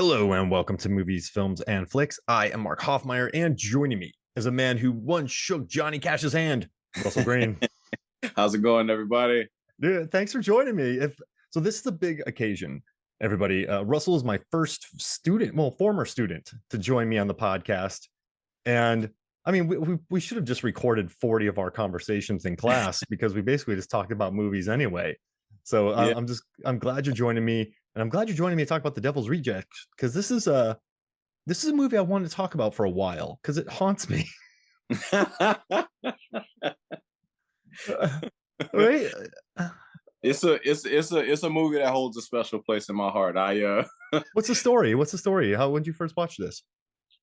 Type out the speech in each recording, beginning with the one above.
Hello and welcome to Movies, Films, and Flicks. I am Mark Hoffmeyer, and joining me is a man who once shook Johnny Cash's hand, Russell Green. How's it going, everybody? Yeah, thanks for joining me. So, this is a big occasion, everybody. Russell is my first student, well, former student, to join me on the podcast, and I mean, we should have just recorded 40 of our conversations in class because we basically just talked about movies anyway. So Yeah. I'm glad you're joining me, and I'm glad you're joining me to talk about The Devil's Rejects because this is a movie I wanted to talk about for a while because it haunts me. Right? It's a movie that holds a special place in my heart. What's the story? What's the story? How when did you first watch this?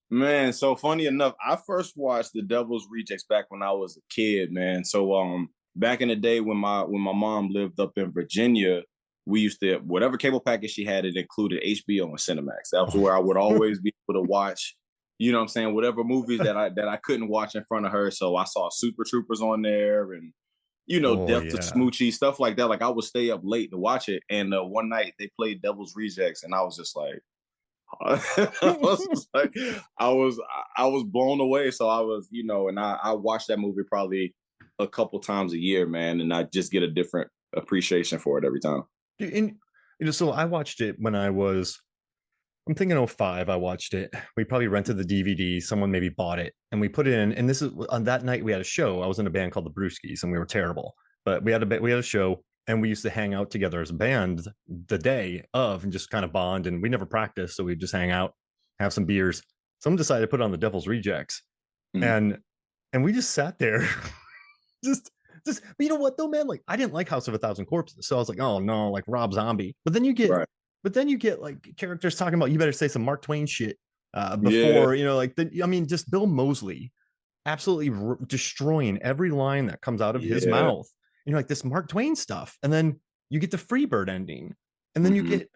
Man, so funny enough, I first watched The Devil's Rejects back when I was a kid, man. So back in the day when my mom lived up in Virginia, we used to whatever cable package she had, it included HBO and Cinemax. That was where I would always be able to watch, you know what I'm saying, whatever movies that I couldn't watch in front of her. So I saw Super Troopers on there and Oh Death to yeah. Smoochie, stuff like that. Like I would stay up late to watch it. And one night they played Devil's Rejects, and I was just like, I was just like, I was I was blown away. So I was, and I watched that movie probably a couple times a year, man, and I just get a different appreciation for it every time. And so I watched it when I'm thinking '05. I watched it. We probably rented the DVD. Someone maybe bought it, and we put it in. And this is on that night we had a show. I was in a band called the Brewskis, and we were terrible. But we had a show, and we used to hang out together as a band the day of, and just kind of bond. And we never practiced, so we'd just hang out, have some beers. Someone decided to put on the Devil's Rejects, Mhm. and we just sat there, just. But you know what though, man? Like I didn't like House of a Thousand Corpses, so I was like, oh no, like Rob Zombie. Right. But then you get like characters talking about you better say some Mark Twain shit Yeah. before I mean, just Bill Moseley absolutely destroying every line that comes out of his Yeah. mouth. Like this Mark Twain stuff, and then you get the Freebird ending, and then you Hmm. get,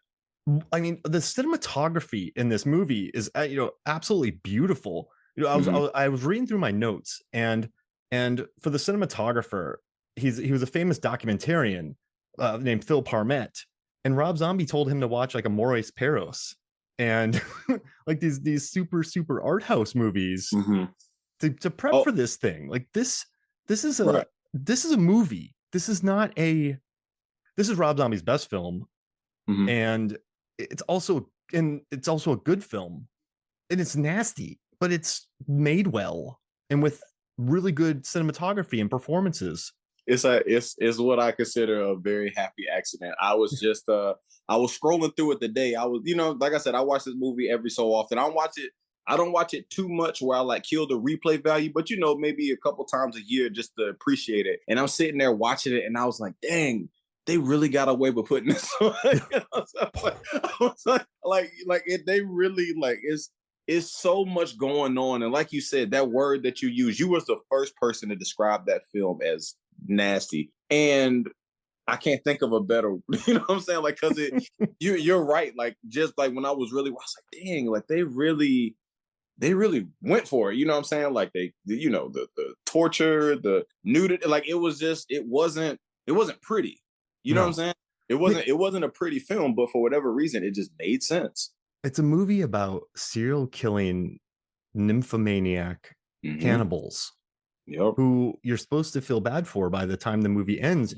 I mean, the cinematography in this movie is absolutely beautiful. Hmm. I was reading through my notes, and for the cinematographer, he was a famous documentarian named Phil Parmet, and Rob Zombie told him to watch like Amores Perros and like these super art house movies Hmm. to prep Oh, for this thing. Like this is right. a movie. This is Rob Zombie's best film, Hmm. and it's also a good film, and it's nasty, but it's made well and with really good cinematography and performances. It's what I consider a very happy accident. I was scrolling through it today. I was, like I said, I watch this movie every so often. I don't watch it too much where I like kill the replay value, but maybe a couple times a year just to appreciate it. And I'm sitting there watching it, and I was like, dang, they really got away with putting this on. They really like it's so much going on. And like you said, that word that you use, you was the first person to describe that film as nasty. And I can't think of a better, you know what I'm saying? Like, cause you're right. Like, just like when I was like, dang, like they really went for it. You know what I'm saying? Like the torture, the nudity, like it wasn't pretty. You know what I'm No, saying? I mean, It wasn't a pretty film, but for whatever reason, it just made sense. it's a movie about serial killing nymphomaniac Hmm. cannibals Yep. who you're supposed to feel bad for by the time the movie ends.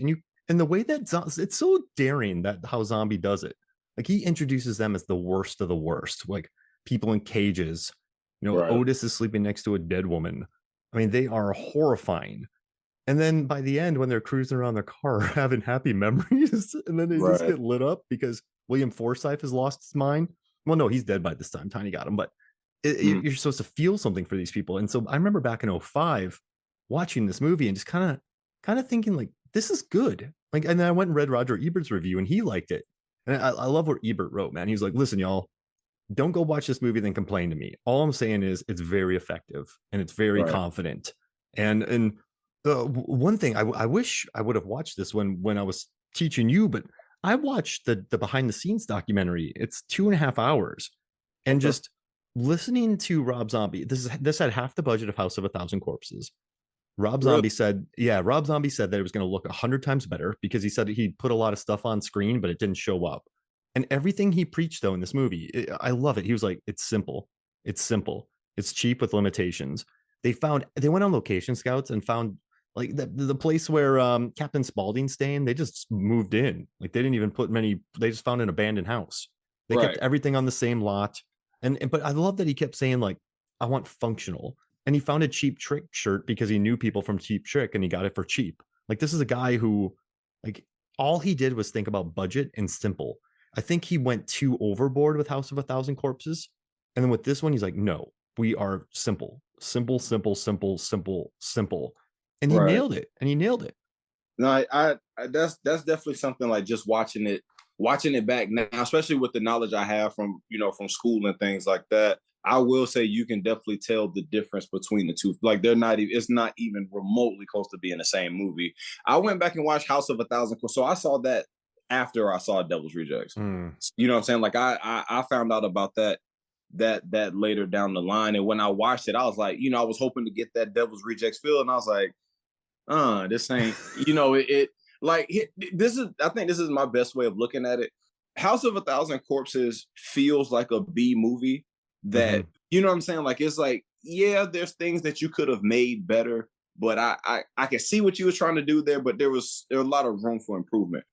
And the way that it's so daring that how Zombie does it. Like he introduces them as the worst of the worst, like people in cages. Right. Otis is sleeping next to a dead woman. I mean, they are horrifying. And then by the end, when they're cruising around their car having happy memories, and then they just Right. get lit up because William Forsythe has lost his mind. Well, no, he's dead by this time. Tiny got him, but Mhm. you're supposed to feel something for these people. And so I remember back in '05 watching this movie and just kind of thinking like, this is good. Like, and then I went and read Roger Ebert's review and he liked it. And I love what Ebert wrote, man. He was like, listen, y'all, don't go watch this movie, then complain to me. All I'm saying is it's very effective and it's very Right. confident. And the one thing I wish I would have watched this when I was teaching you, but I watched the behind the scenes documentary. It's 2.5 hours, and Okay. just listening to Rob Zombie. This had half the budget of House of a Thousand Corpses. Really? Rob Zombie said that it was going to look 100 times better because he said he put a lot of stuff on screen, but it didn't show up. And everything he preached though in this movie, I love it. He was like, it's simple. It's simple. It's cheap with limitations. They went on location scouts and found like the place where Captain Spaulding's staying, they just moved in. Like they didn't even put many, they just found an abandoned house. They kept Right. everything on the same lot. And but I love that he kept saying, like, I want functional. And he found a Cheap Trick shirt because he knew people from Cheap Trick and he got it for cheap. Like this is a guy who, like, all he did was think about budget and simple. I think he went too overboard with House of a Thousand Corpses. And then with this one, he's like, no, we are simple, simple, simple, simple, simple, simple. And he Right. nailed it. And he nailed it. No, that's definitely something like just watching it back now, especially with the knowledge I have from from school and things like that. I will say you can definitely tell the difference between the two. Like they're not even it's not even remotely close to being the same movie. I went back and watched House of a Thousand. So I saw that after I saw Devil's Rejects. Mm. You know what I'm saying? Like I found out about that later down the line, and when I watched it, I was like, I was hoping to get that Devil's Rejects feel, and I was like, this ain't, like this is, I think this is my best way of looking at it. House of a Thousand Corpses feels like a B movie Mm-hmm. that, you know what I'm saying? Like, it's like, yeah, there's things that you could have made better, but I can see what you were trying to do there, but there was a lot of room for improvement.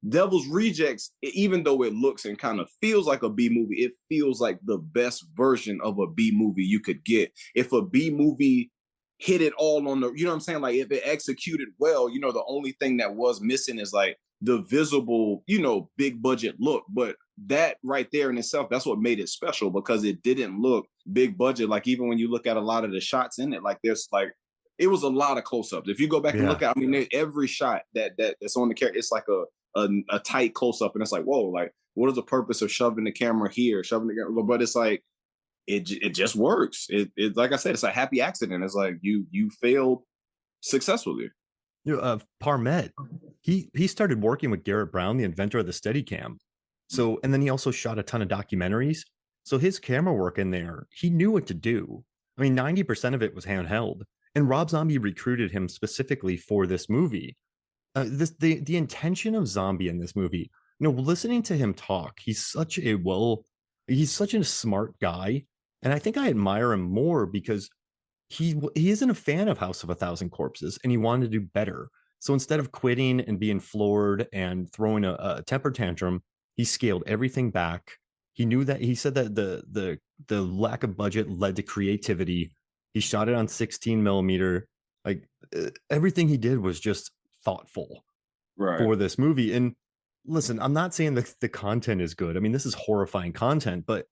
Devil's Rejects, even though it looks and kind of feels like a B movie, it feels like the best version of a B movie you could get. If a B movie hit it all on the, you know what I'm saying? Like if it executed well, the only thing that was missing is like the visible, big budget look. But that right there in itself, that's what made it special because it didn't look big budget. Like even when you look at a lot of the shots in it, like there's like, it was a lot of close-ups. If you go back and look Yeah. at, I mean, every shot that's on the character, it's like a tight close-up, and it's like, whoa, like what is the purpose of shoving the camera here, shoving the camera? But it's like it just works. It like I said, it's a happy accident. It's like you failed successfully. Parmet, he started working with Garrett Brown, the inventor of the Steadicam. So, and then he also shot a ton of documentaries. So his camera work in there, he knew what to do. I mean, 90% of it was handheld. And Rob Zombie recruited him specifically for this movie. The intention of Zombie in this movie, listening to him talk, he's such a smart guy, and I think I admire him more because he isn't a fan of House of a Thousand Corpses, and he wanted to do better. So instead of quitting and being floored and throwing a temper tantrum, he scaled everything back. He said that the lack of budget led to creativity. He shot it on 16 millimeter. Like everything he did was just thoughtful Right. for this movie. And listen, I'm not saying that the content is good. I mean, this is horrifying content, but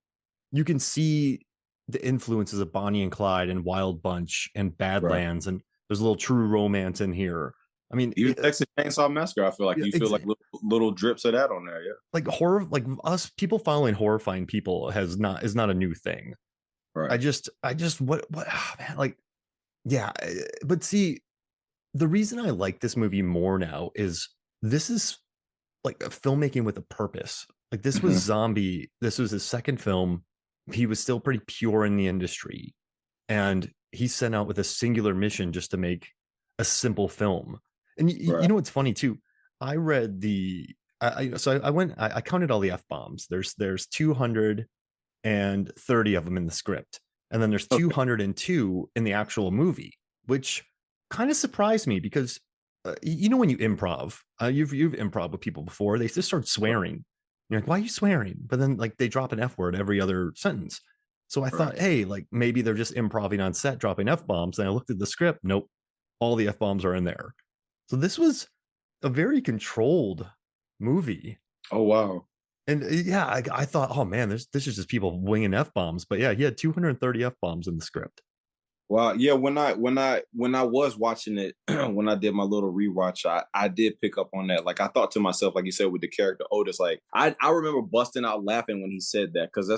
you can see the influences of Bonnie and Clyde and Wild Bunch and Right. Badlands, and there's a little True Romance in here. I mean, Even Texas Chainsaw Massacre, I feel like you feel like little drips of that on there. Yeah. like horror, like us people following horrifying people is not a new thing. Right. I just what man, like, yeah. But see, the reason I like this movie more now is this is like a filmmaking with a purpose. Like this was Mhm. Zombie. This was his second film. He was still pretty pure in the industry, and he set out with a singular mission just to make a simple film. And you Right. know what's funny too? I read the I went I counted all the f bombs. There's 230 of them in the script, and then there's Okay. 202 in the actual movie, which kind of surprised me because when you improv, you've improv with people before, they just start swearing. You're like, why are you swearing? But then like they drop an F word every other sentence. So I Right. thought, hey, like maybe they're just improvising on set, dropping F bombs. And I looked at the script. Nope, all the F bombs are in there. So this was a very controlled movie. Oh wow. And yeah, I thought, oh man, this is just people winging F bombs. But yeah, he had 230 F bombs in the script. Well, yeah. When I was watching it, when I did my little rewatch, I did pick up on that. Like I thought to myself, like you said, with the character Otis, like I remember busting out laughing when he said that because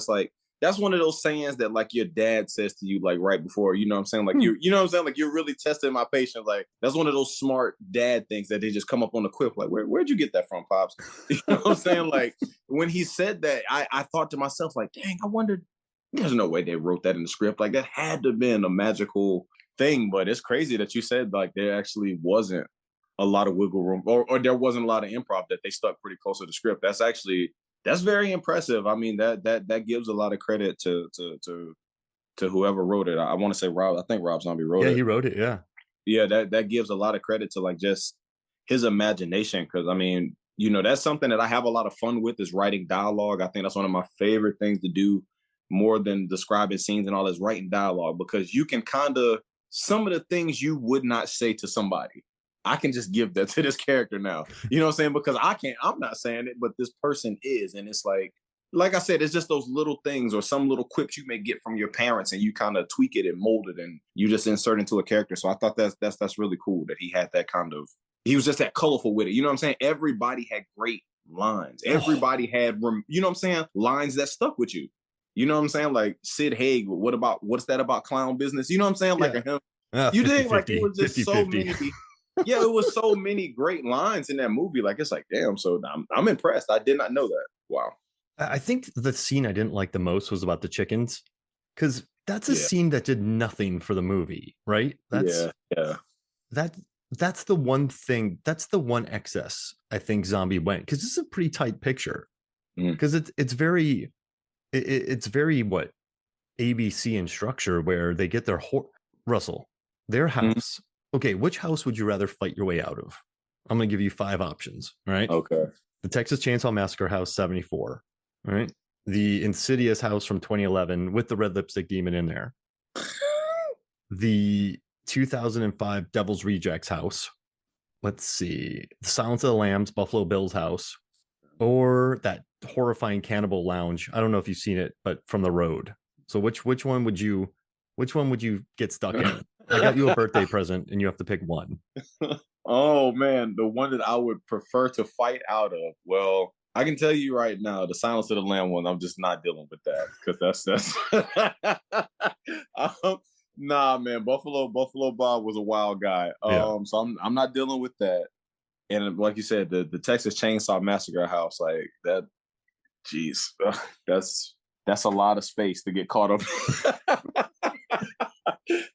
that's one of those sayings that like your dad says to you like right before, you know what I'm saying? Like you know what I'm saying? Like you're really testing my patience. Like that's one of those smart dad things that they just come up on the quip. Like where'd you get that from, pops? You know what I'm saying? Like when he said that, I thought to myself like, dang, I wondered there's no way they wrote that in the script. Like that had to have been a magical thing. But it's crazy that you said like there actually wasn't a lot of wiggle room or there wasn't a lot of improv, that they stuck pretty close to the script. That's actually That's very impressive. I mean, that gives a lot of credit to whoever wrote it. I want to say Rob. I think Rob Zombie wrote Yeah, it. he wrote it. Yeah. Yeah, that gives a lot of credit to like just his imagination. Because I mean, that's something that I have a lot of fun with is writing dialogue. I think that's one of my favorite things to do, more than describing scenes and all this writing dialogue, because you can kind of some of the things you would not say to somebody. I can just give that to this character now. You know what I'm saying? Because I can't. I'm not saying it, but this person is, and it's like I said, it's just those little things or some little quips you may get from your parents, and you kind of tweak it and mold it, and you just insert into a character. So I thought that's really cool that he had that kind of. He was just that colorful with it. You know what I'm saying? Everybody had great lines. Oh, Everybody had, you know what I'm saying, lines that stuck with you. You know what I'm saying? Like Sid Haig, what's that about clown business? You know what I'm saying? Like yeah. him. You 50 think like it 50, was just 50 so 50. many. Yeah, it was so many great lines in that movie. Like it's like, damn. So I'm impressed. I did not know that. Wow. I think the scene I didn't like the most was about the chickens, because that's a Yeah. scene that did nothing for the movie, right? Yeah. Yeah. That that's the one thing. That's the one excess I think Zombie went, because this is a pretty tight picture. Mm. Because it's very what ABC in structure, where they get Russell, their Mm. house. Okay, which house would you rather fight your way out of? I'm going to give you 5 options. All right, Okay. the Texas Chainsaw Massacre house 74. All right, the Insidious house from 2011 with the red lipstick demon in there. The 2005 Devil's Rejects house. Let's see, the Silence of the Lambs Buffalo Bill's house, or that horrifying cannibal lounge. I don't know if you've seen it, but from the road. So which one would you get stuck in? I got you a birthday present and you have to pick one. Oh man, the one that I would prefer to fight out of. Well, I can tell you right now, the Silence of the Lamb one. I'm just not dealing with that because um, nah, man. Buffalo Bob was a wild guy. Yeah. So I'm not dealing with that. And like you said, the Texas Chainsaw Massacre house, like that. Jeez, that's a lot of space to get caught up.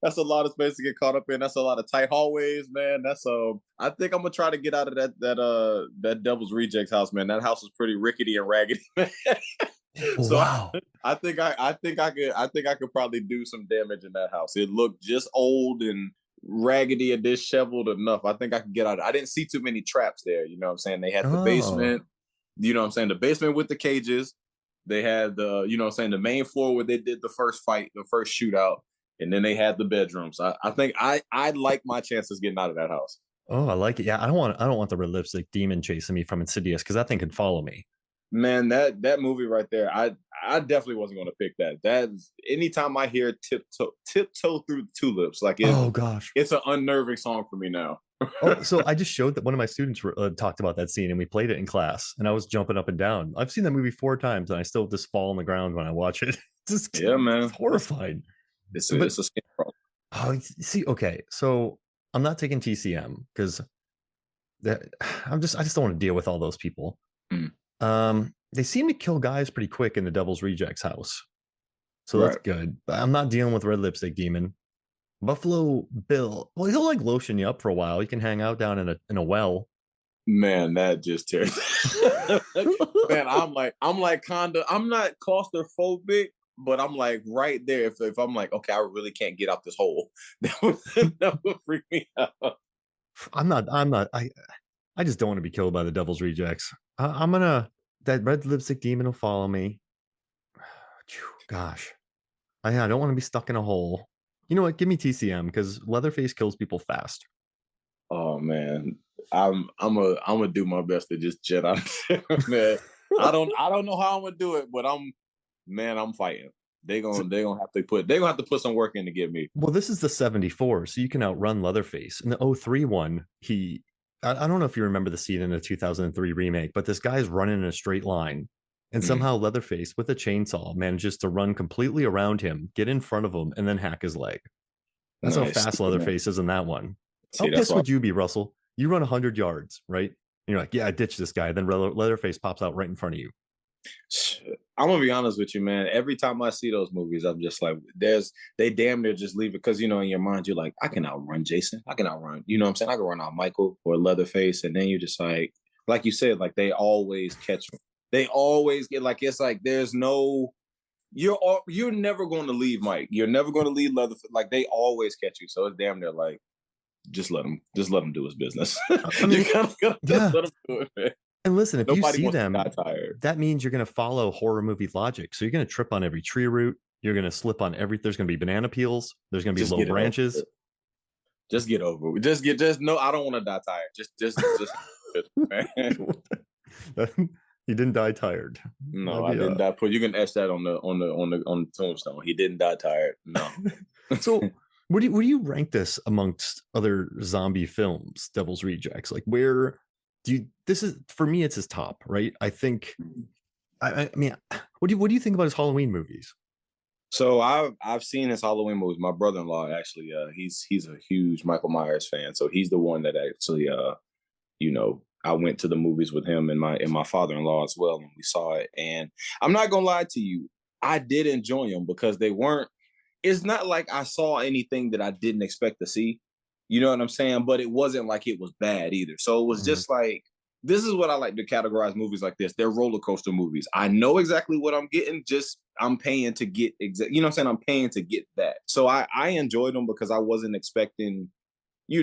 That's a lot of space to get caught up in. That's a lot of tight hallways, man. I think I'm gonna try to get out of that Devil's Rejects house, man. That house is pretty rickety and raggedy, man. So Wow. I could probably do some damage in that house. It looked just old and raggedy and disheveled enough. I think I could get out. I didn't see too many traps there. You know what I'm saying? They had the Oh. basement. You know what I'm saying? The basement with the cages. They had you know what I'm saying, the main floor where they did the first fight, the first shootout, and then they had the bedrooms. I think I'd like my chances getting out of that house. Oh, I like it. Yeah, I don't want the red lipstick demon chasing me from Insidious, because that thing could follow me. Man, that movie right there, I definitely wasn't going to pick that. That's anytime I hear tiptoe through the tulips, like Oh gosh. it's an unnerving song for me now. Oh, so I just showed that one of my students talked about that scene, and we played it in class, and I was jumping up and down. I've seen that movie 4 times, and I still just fall on the ground when I watch it. Yeah, It's man, horrifying. But it's a scene. oh, see, okay, so I'm not taking TCM because that I just don't want to deal with all those people. Mm, They seem to kill guys pretty quick in the Devil's Rejects house, so that's right, good. But I'm not dealing with Red Lipstick Demon. Buffalo Bill, well, he'll like lotion you up for a while. He can hang out down in a well. man, that just tears. Man, I'm like kinda. I'm not claustrophobic, but I'm like right there. If I'm like, okay, I really can't get out this hole, that would freak me out. I'm not. I just don't want to be killed by the Devil's Rejects. I'm gonna that Red Lipstick Demon will follow me. Gosh, I don't want to be stuck in a hole. You know what? Give me TCM, because Leatherface kills people fast. Oh man, I'm gonna do my best to just jet out. Man, I don't know how I'm gonna do it, but I'm fighting. They gonna have to put some work in to get me. Well, this is the 74, so you can outrun Leatherface. In the '03 one, I don't know if you remember the scene in the 2003 remake, but this guy's running in a straight line, and Mm, somehow Leatherface with a chainsaw manages to run completely around him, get in front of him, and then hack his leg. That's how nice. fast Leatherface is in that one. How See, that's pissed why would you be, Russell? You run 100 yards, right? And you're like, yeah, I ditched this guy. Then Leatherface pops out right in front of you. I'm gonna be honest with you, man. Every time I see those movies, I'm just like, they damn near just leave it because in your mind you're like, I can outrun Jason, I can outrun, you know what I'm saying? I can run out Michael or Leatherface, and then you're just like you said, like they always catch me. They always get like it's like there's no you're never going to leave Mike. You're never going to leave Leatherface. Like they always catch you. So it's damn near like just let him do his business. I mean, You gotta yeah. let him do it, man. And listen, if you Nobody see wants to them, die tired. that means you're going to follow horror movie logic. So you're going to trip on every tree root. You're going to slip on every. There's going to be banana peels. There's going to be Just low get it over branches. with. Just get over it. Just no. I don't want to die tired. Man. He didn't die tired. No, I didn't die. You can etch that on the tombstone. He didn't die tired. No. So where do you rank this amongst other zombie films? Devil's Rejects. Like where do you? This is for me. It's his top, right? I think. I mean, what do you think about his Halloween movies? So I've seen his Halloween movies. My brother-in-law actually, he's a huge Michael Myers fan. So he's the one that actually, I went to the movies with him and my father-in-law as well, and we saw it. And I'm not gonna lie to you, I did enjoy them because they weren't. It's not like I saw anything that I didn't expect to see. You know what I'm saying? But it wasn't like it was bad either. So it was just like this is what I like to categorize movies like this. They're roller coaster movies. I know exactly what I'm getting. Just I'm paying to get you know what I'm saying? I'm paying to get that. So I enjoyed them because I wasn't expecting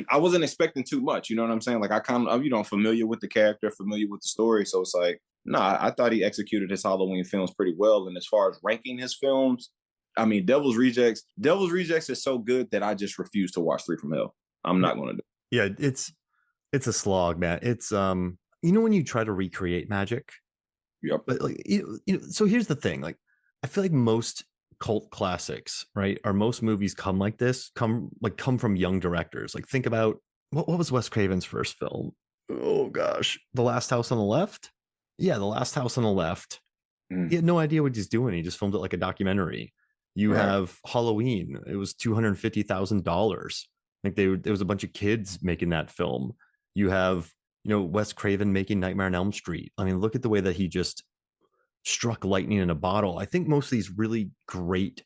I wasn't expecting too much. You know what I'm saying? Like I kind of I'm familiar with the character, familiar with the story. So it's like, no, I thought he executed his Halloween films pretty well. And as far as ranking his films, I mean, Devil's Rejects is so good that I just refuse to watch Three from Hell. I'm not going to do it. Yeah, it's a slog, man. It's when you try to recreate magic. Yep. But like so here's the thing. Like I feel like most cult classics, right? Or most movies come like this, come from young directors. Like think about what was Wes Craven's first film? Oh gosh, The Last House on the Left. Yeah, The Last House on the Left. He had no idea what he's doing. He just filmed it like a documentary. You have Halloween. It was $250,000. Like there was a bunch of kids making that film. You have Wes Craven making Nightmare on Elm Street. I mean, look at the way that he just struck lightning in a bottle. I think most of these really great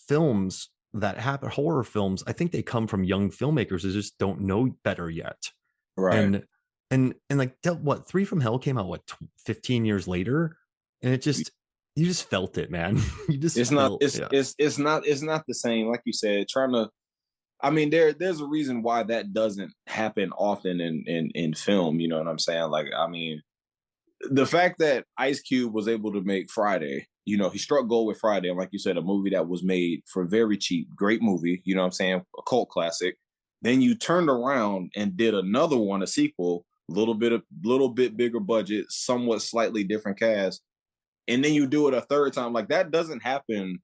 films that happen, horror films, I think they come from young filmmakers who just don't know better yet. Right. And like what, Three from Hell came out 15 years later, and it just you just felt it, man. You just it's not the same. Like you said, trying to I mean, there's a reason why that doesn't happen often in film. You know what I'm saying? Like, I mean, the fact that Ice Cube was able to make Friday, he struck gold with Friday, and like you said, a movie that was made for very cheap, great movie. You know what I'm saying? A cult classic. Then you turned around and did another one, a sequel, little bit bigger budget, somewhat slightly different cast, and then you do it a third time. Like that doesn't happen.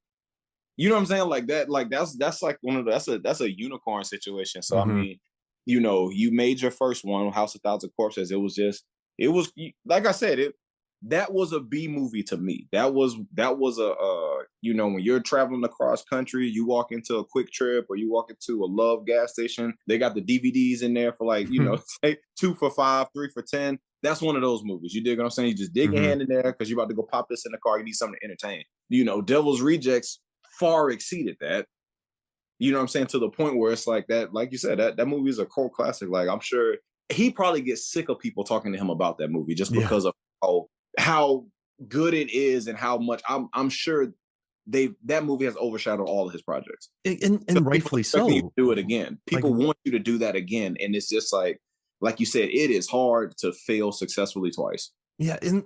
You know what I'm saying? Like that, like that's like that's a unicorn situation. So I mean, you made your first one, House of Thousand Corpses. It was like I said, that was a B movie to me. That was a when you're traveling across country, you walk into a Quick Trip or you walk into a Love gas station, they got the DVDs in there for like, say 2 for $5, 3 for $10. That's one of those movies. You dig what I'm saying? You just dig your hand in there because you're about to go pop this in the car. You need something to entertain. Devil's Rejects far exceeded that. You know what I'm saying? To the point where it's like that, like you said, that movie is a cult classic. Like I'm sure he probably gets sick of people talking to him about that movie just because of how good it is and how much I'm sure that movie has overshadowed all of his projects. And rightfully so. You do it again. People want you to do that again. And it's just like you said, it is hard to fail successfully twice. Yeah. And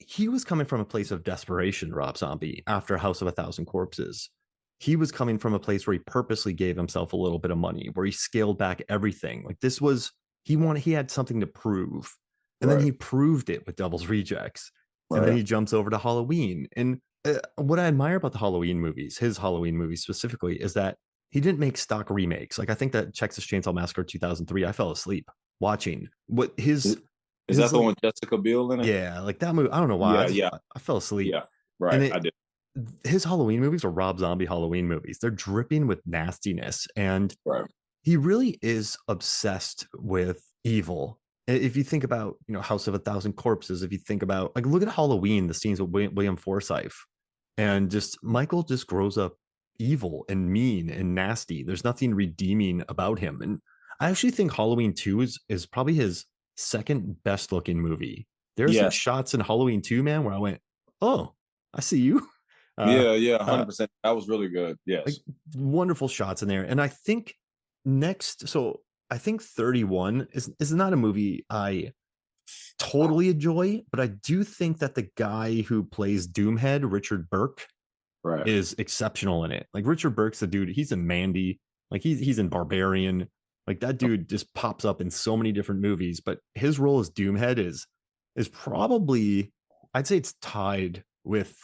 he was coming from a place of desperation, Rob Zombie, after House of a Thousand Corpses. He was coming from a place where he purposely gave himself a little bit of money, where he scaled back everything. Like this was, he had something to prove. And then he proved it with Devil's Rejects. And then he jumps over to Halloween. And what I admire about the Halloween movies, his Halloween movies specifically, is that he didn't make stock remakes. Like I think that Texas Chainsaw Massacre 2003, I fell asleep watching what his... Is that the one with Jessica Biel in it? Yeah, like that movie. I don't know why. I fell asleep. Yeah, right. I did. His Halloween movies are Rob Zombie Halloween movies. They're dripping with nastiness, and he really is obsessed with evil. If you think about House of a Thousand Corpses, if you think about look at Halloween, the scenes with William Forsythe, and Michael just grows up evil and mean and nasty. There's nothing redeeming about him, and I actually think Halloween 2 is probably his second best looking movie there are some Yes. shots in Halloween 2, man, where I went, oh, I see you. Uh, Yeah, yeah, uh, 100%. That was really good. like Yes. wonderful shots in there. And I think next, so I think 31 is not a movie I totally enjoy, but I do think that the guy who plays Doomhead, Richard Burke, Right. is exceptional in it. Like Richard Burke's the dude, he's in Mandy, like he's in Barbarian. Like that dude just pops up in so many different movies, but his role as Doomhead is probably, I'd say it's tied with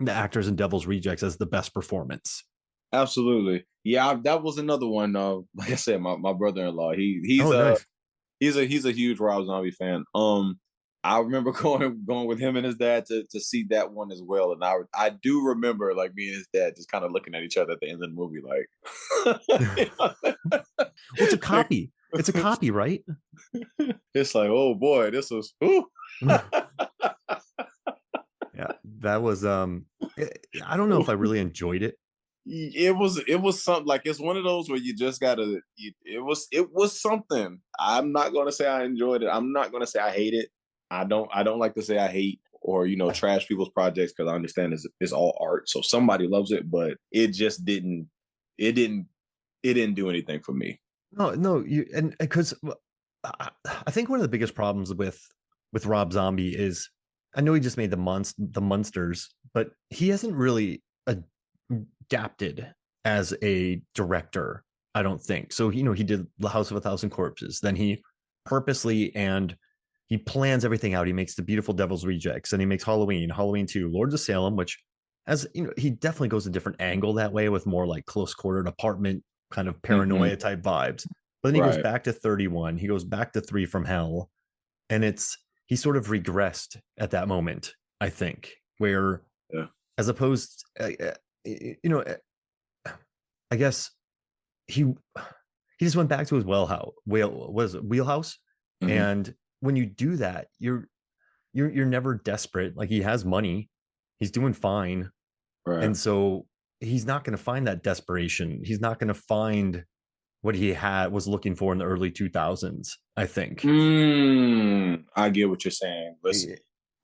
the actors in Devil's Rejects as the best performance. Absolutely. Yeah, that was another one. Like I said, my brother-in-law, Oh, nice. he's a huge Rob Zombie fan. I remember going with him and his dad to see that one as well, and I do remember like me and his dad just kind of looking at each other at the end of the movie, like, Well, it's a copy. It's a copy, right? It's like, oh boy, this was. Yeah, that was I don't know if I really enjoyed it. It was something like it's one of those where you just gotta. It was something. I'm not gonna say I enjoyed it. I'm not gonna say I hate it. I don't like to say I hate or trash people's projects because I understand it's all art. So somebody loves it, but it just didn't. It didn't do anything for me. No, you and because I think one of the biggest problems with Rob Zombie is I know he just made the monsters, but he hasn't really adapted as a director. I don't think so. He did The House of a Thousand Corpses. Then he purposely and he plans everything out. He makes the beautiful Devil's Rejects, and he makes Halloween 2, Lords of Salem, which as he definitely goes a different angle that way with more like close quartered apartment kind of paranoia type vibes. But then he goes Right. back to 31. He goes back to 3 from Hell, and he sort of regressed at that moment. I think where Yeah. as opposed, I guess he just went back to his wheelhouse, Mhm. and when you do that, you're never desperate. Like he has money, he's doing fine, Right. and so he's not going to find that desperation. He's not going to find what he was looking for in the early 2000s. I think. I get what you're saying. But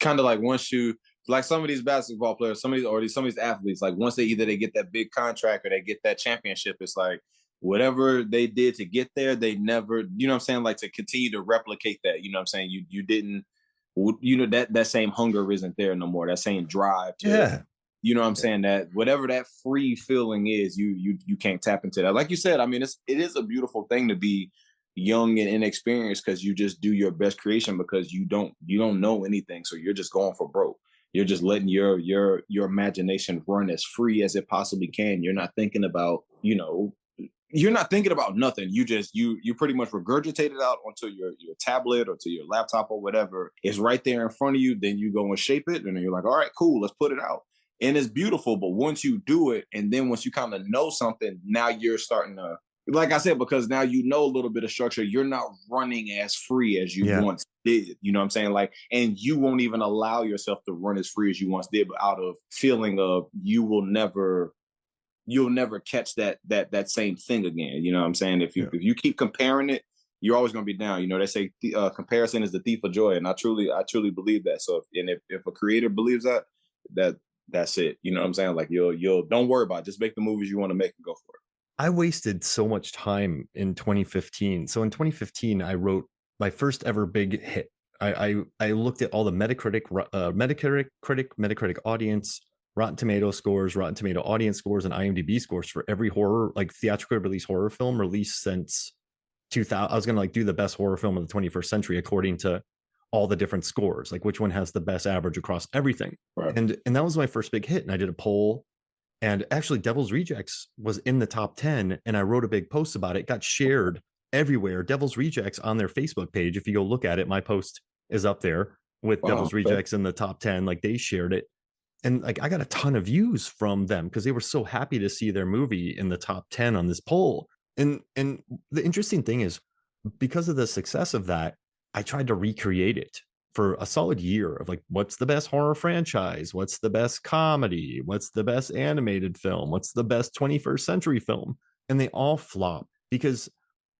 kind of like once you like some of these basketball players, some of these athletes, like once they get that big contract or they get that championship, it's like whatever they did to get there, they never, what I'm saying, like to continue to replicate that. You know what I'm saying? You didn't, that same hunger isn't there no more. That same drive to, Yeah. what I'm saying, that whatever that free feeling is, you can't tap into that. Like you said, I mean, it is a beautiful thing to be young and inexperienced because you just do your best creation because you don't know anything, so you're just going for broke. You're just letting your imagination run as free as it possibly can. You're not thinking about nothing. You pretty much regurgitate it out onto your tablet or to your laptop or whatever. It's right there in front of you. Then you go and shape it, and then you're like, all right, cool, let's put it out. And it's beautiful. But once you do it, and then once you kind of know something, now you're starting to, like I said, because now you know a little bit of structure, you're not running as free as you Yeah. once did. You know what I'm saying? Like, and you won't even allow yourself to run as free as you once did, but out of feeling of you'll never catch that same thing again. You know what I'm saying? If you keep comparing it, you're always going to be down. They say comparison is the thief of joy, and I truly believe that. So if a creator believes that's it. You know what I'm saying? Like you'll don't worry about it. Just make the movies you want to make and go for it. I wasted so much time in 2015. So in 2015, I wrote my first ever big hit. I looked at all the Metacritic audience, Rotten Tomato scores, Rotten Tomato audience scores, and IMDb scores for every horror, like theatrically released horror film released since 2000. I was gonna like do the best horror film of the 21st century according to all the different scores, like which one has the best average across everything. Right. And that was my first big hit. And I did a poll, and actually Devil's Rejects was in the top 10, and I wrote a big post about it. It got shared everywhere. Devil's Rejects on their Facebook page, if you go look at it, my post is up there with Wow. Devil's Rejects in the top 10. Like they shared it, and like I got a ton of views from them because they were so happy to see their movie in the top 10 on this poll. And the interesting thing is, because of the success of that, I tried to recreate it for a solid year of like, what's the best horror franchise? What's the best comedy? What's the best animated film? What's the best 21st century film? And they all flop because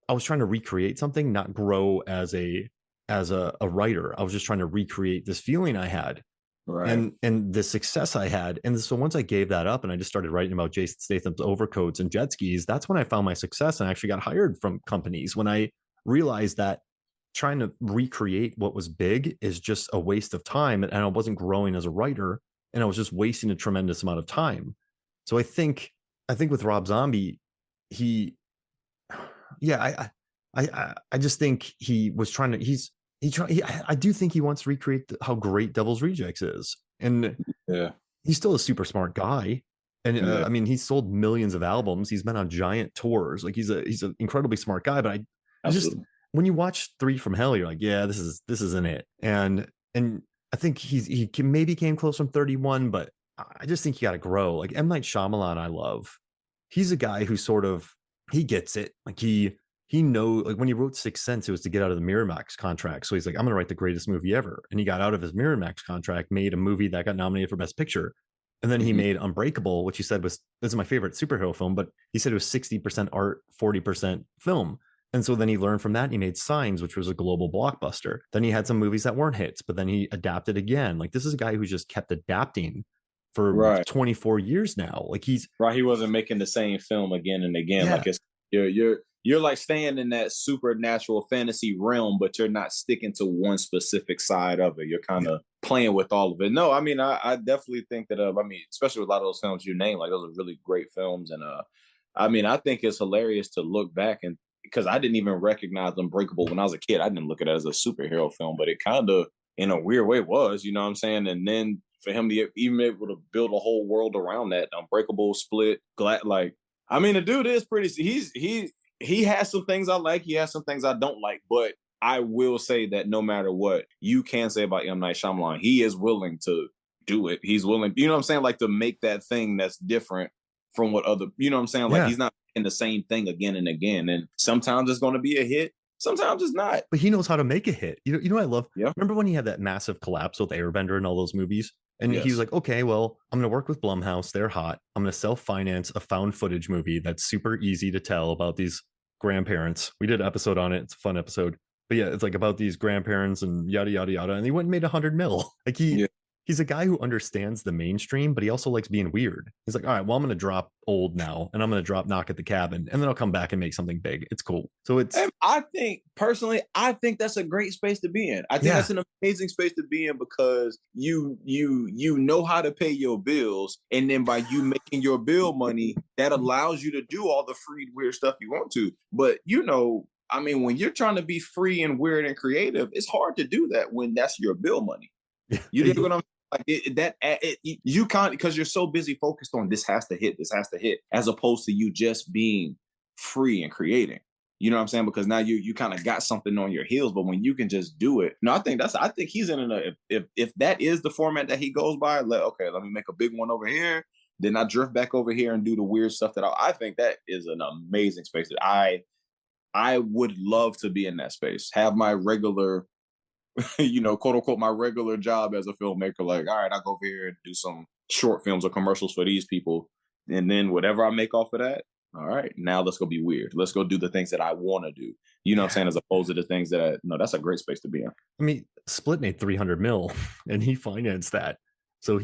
I was trying to recreate something, not grow as as a writer. I was just trying to recreate this feeling I had Right. and the success I had. And so once I gave that up and I just started writing about Jason Statham's overcoats and jet skis, that's when I found my success and actually got hired from companies. When I realized that trying to recreate what was big is just a waste of time, and I wasn't growing as a writer, and I was just wasting a tremendous amount of time. So I think with Rob Zombie, he yeah, I just think he was trying to I do think he wants to recreate how great Devil's Rejects is. And Yeah. he's still a super smart guy. And Yeah. I mean, he's sold millions of albums. He's been on giant tours. Like he's an incredibly smart guy. But I just Absolutely. when you watch Three from Hell, you're like, yeah, this isn't it. And I think he can, maybe came close from 31, but I just think you got to grow. Like M Night Shyamalan, I love. He's a guy who sort of he gets it. Like he knows, like when he wrote Sixth Sense, it was to get out of the Miramax contract. So he's like, I'm going to write the greatest movie ever. And he got out of his Miramax contract, made a movie that got nominated for Best Picture. And then he Mhm. made Unbreakable, which he said was, this is my favorite superhero film, but he said it was 60% art, 40% film. And so then he learned from that. And he made Signs, which was a global blockbuster. Then he had some movies that weren't hits, but then he adapted again. Like this is a guy who's just kept adapting for Right. 24 years now. Like he's, Right. He wasn't making the same film again and again. yeah, Like it's you're like staying in that supernatural fantasy realm, but you're not sticking to one specific side of it. You're kind yeah, of playing with all of it. No, I mean, I definitely think that. I mean, especially with a lot of those films you name, like those are really great films. And I mean, I think it's hilarious to look back and because I didn't even recognize Unbreakable when I was a kid. I didn't look at it as a superhero film, but it kind of, in a weird way, was. You know what I'm saying? And then for him to even able to build a whole world around that, Unbreakable, Split, Glad, like I mean, the dude is pretty. He has some things I like. He has some things I don't like. But I will say that no matter what you can say about M Night Shyamalan, he is willing to do it. He's willing, you know what I'm saying, like to make that thing that's different from what other, you know what I'm saying, like yeah. he's not in the same thing again and again. And sometimes it's going to be a hit. Sometimes it's not. But he knows how to make a hit. You know what I love? Yeah. Remember when he had that massive collapse with Airbender and all those movies? And he was Yes. like, okay, well, I'm going to work with Blumhouse. They're hot. I'm going to self finance a found footage movie that's super easy to tell about these grandparents. We did an episode on it. It's a fun episode. But yeah, it's like about these grandparents and yada, yada, yada. And he went and made 100 mil. Like Yeah. he's a guy who understands the mainstream, but he also likes being weird. He's like, all right, well, I'm going to drop Old now and I'm going to drop Knock at the Cabin and then I'll come back and make something big. It's cool. So it's, And I think personally, I think that's a great space to be in. I think yeah, that's an amazing space to be in because you know how to pay your bills, and then by you making your bill money, that allows you to do all the free weird stuff you want to. But you know, I mean, when you're trying to be free and weird and creative, it's hard to do that when that's your bill money. You dig yeah. what I'm like you can't because you're so busy focused on this has to hit, as opposed to you just being free and creating. You know what I'm saying? Because now you kind of got something on your heels, but when you can just do it, no, I think he's in a if that is the format that he goes by, okay, let me make a big one over here, then I drift back over here and do the weird stuff that I think that is an amazing space that I would love to be in that space, have my regular you know, quote unquote, my regular job as a filmmaker. Like, all right, I'll go over here and do some short films or commercials for these people. And then whatever I make off of that, all right, now let's go be weird. Let's go do the things that I want to do. You know what I'm Yeah. saying? As opposed to the things that, no, that's a great space to be in. I mean, Split made 300 mil and he financed that. So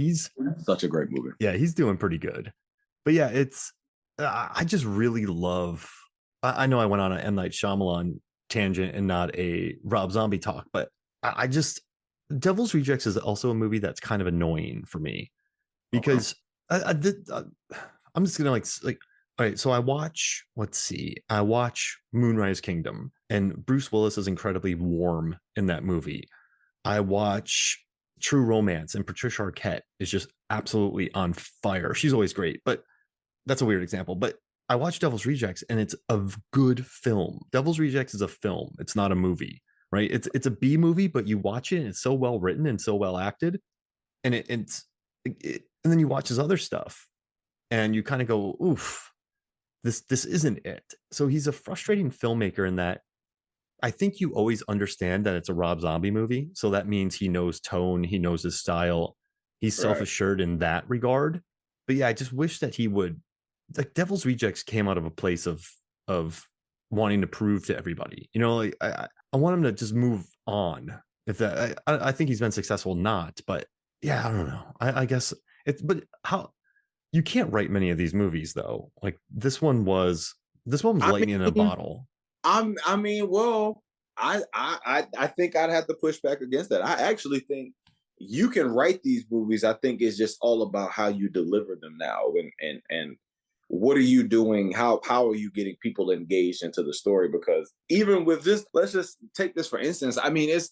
Such a great movie. yeah, he's doing pretty good. But yeah, it's, I just really love, I know I went on an M. Night Shyamalan tangent and not a Rob Zombie talk, but I just, Devil's Rejects is also a movie that's kind of annoying for me Okay. because I'm just gonna like all right. So I watch. Let's see. I watch Moonrise Kingdom, and Bruce Willis is incredibly warm in that movie. I watch True Romance, and Patricia Arquette is just absolutely on fire. She's always great, but that's a weird example. But I watch Devil's Rejects, and it's a good film. Devil's Rejects is a film. It's not a movie, right? It's a B movie, but you watch it, and it's so well written and so well acted, and and then you watch his other stuff, and you kind of go, oof, this isn't it. So he's a frustrating filmmaker in that I think you always understand that it's a Rob Zombie movie. So that means he knows tone, he knows his style, he's Right. self-assured in that regard. But yeah, I just wish that he would, like Devil's Rejects came out of a place of wanting to prove to everybody. You know, like I I want him to just move on. If that, I think he's been successful, not, but yeah, I don't know. I guess it's, but how you can't write many of these movies though. Like this one was I lightning in a mean, bottle. I mean, well, I think I'd have to push back against that. I actually think you can write these movies. I think it's just all about how you deliver them now, and what are you doing? How are you getting people engaged into the story? Because even with this, let's just take this for instance. I mean, it's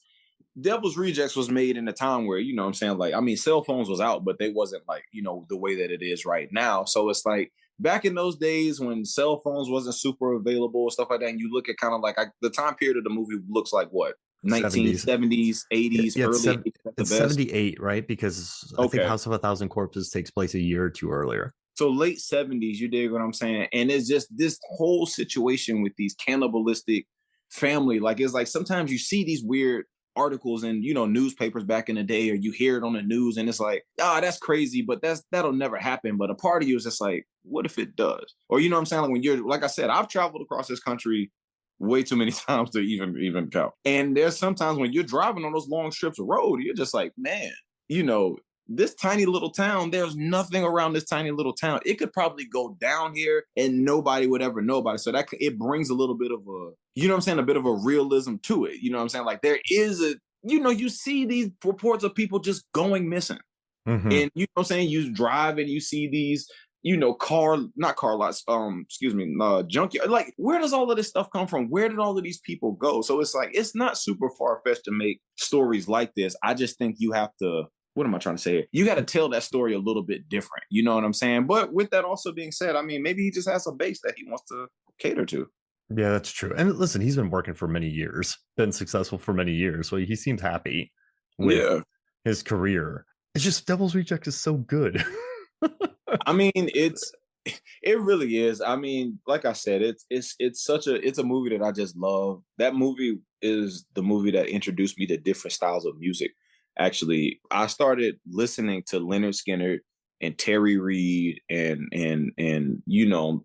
Devil's Rejects was made in a time where, you know what I'm saying? Like, I mean, cell phones was out, but they wasn't like, you know, the way that it is right now. So it's like back in those days when cell phones wasn't super available, stuff like that, and you look at kind of like the time period of the movie looks like what? 70s. 1970s, Yeah, 80s, yeah, early 80s at the it's best. 78, right? Because I think Okay. House of a Thousand Corpses takes place a year or two earlier. So late 70s, you dig what I'm saying? And it's just this whole situation with these cannibalistic family. Like it's like sometimes you see these weird articles in, you know, newspapers back in the day, or you hear it on the news, and it's like, ah, oh, that's crazy, but that'll never happen. But a part of you is just like, what if it does? Or you know what I'm saying? Like when you're like I said, I've traveled across this country way too many times to even count. And there's sometimes when you're driving on those long strips of road, you're just like, man, you know, this tiny little town, there's nothing around this tiny little town. It could probably go down here and nobody would ever know about it. So that it brings a little bit of a, you know what I'm saying, a bit of a realism to it. You know what I'm saying? Like there is a, you know, you see these reports of people just going missing. Mm-hmm. And you know what I'm saying? You drive and you see these, you know, not car lots, excuse me, junkyard. Like, where does all of this stuff come from? Where did all of these people go? So it's like, it's not super far-fetched to make stories like this. I just think you have to, what am I trying to say here? You got to tell that story a little bit different. You know what I'm saying? But with that also being said, I mean, maybe he just has a base that he wants to cater to. Yeah, that's true. And listen, he's been working for many years, been successful for many years. So he seems happy with Yeah. his career. It's just Devil's Reject is so good. I mean, it really is. I mean, like I said, it's a movie that I just love. That movie is the movie that introduced me to different styles of music. Actually, I started listening to Leonard Skinner and Terry Reid and you know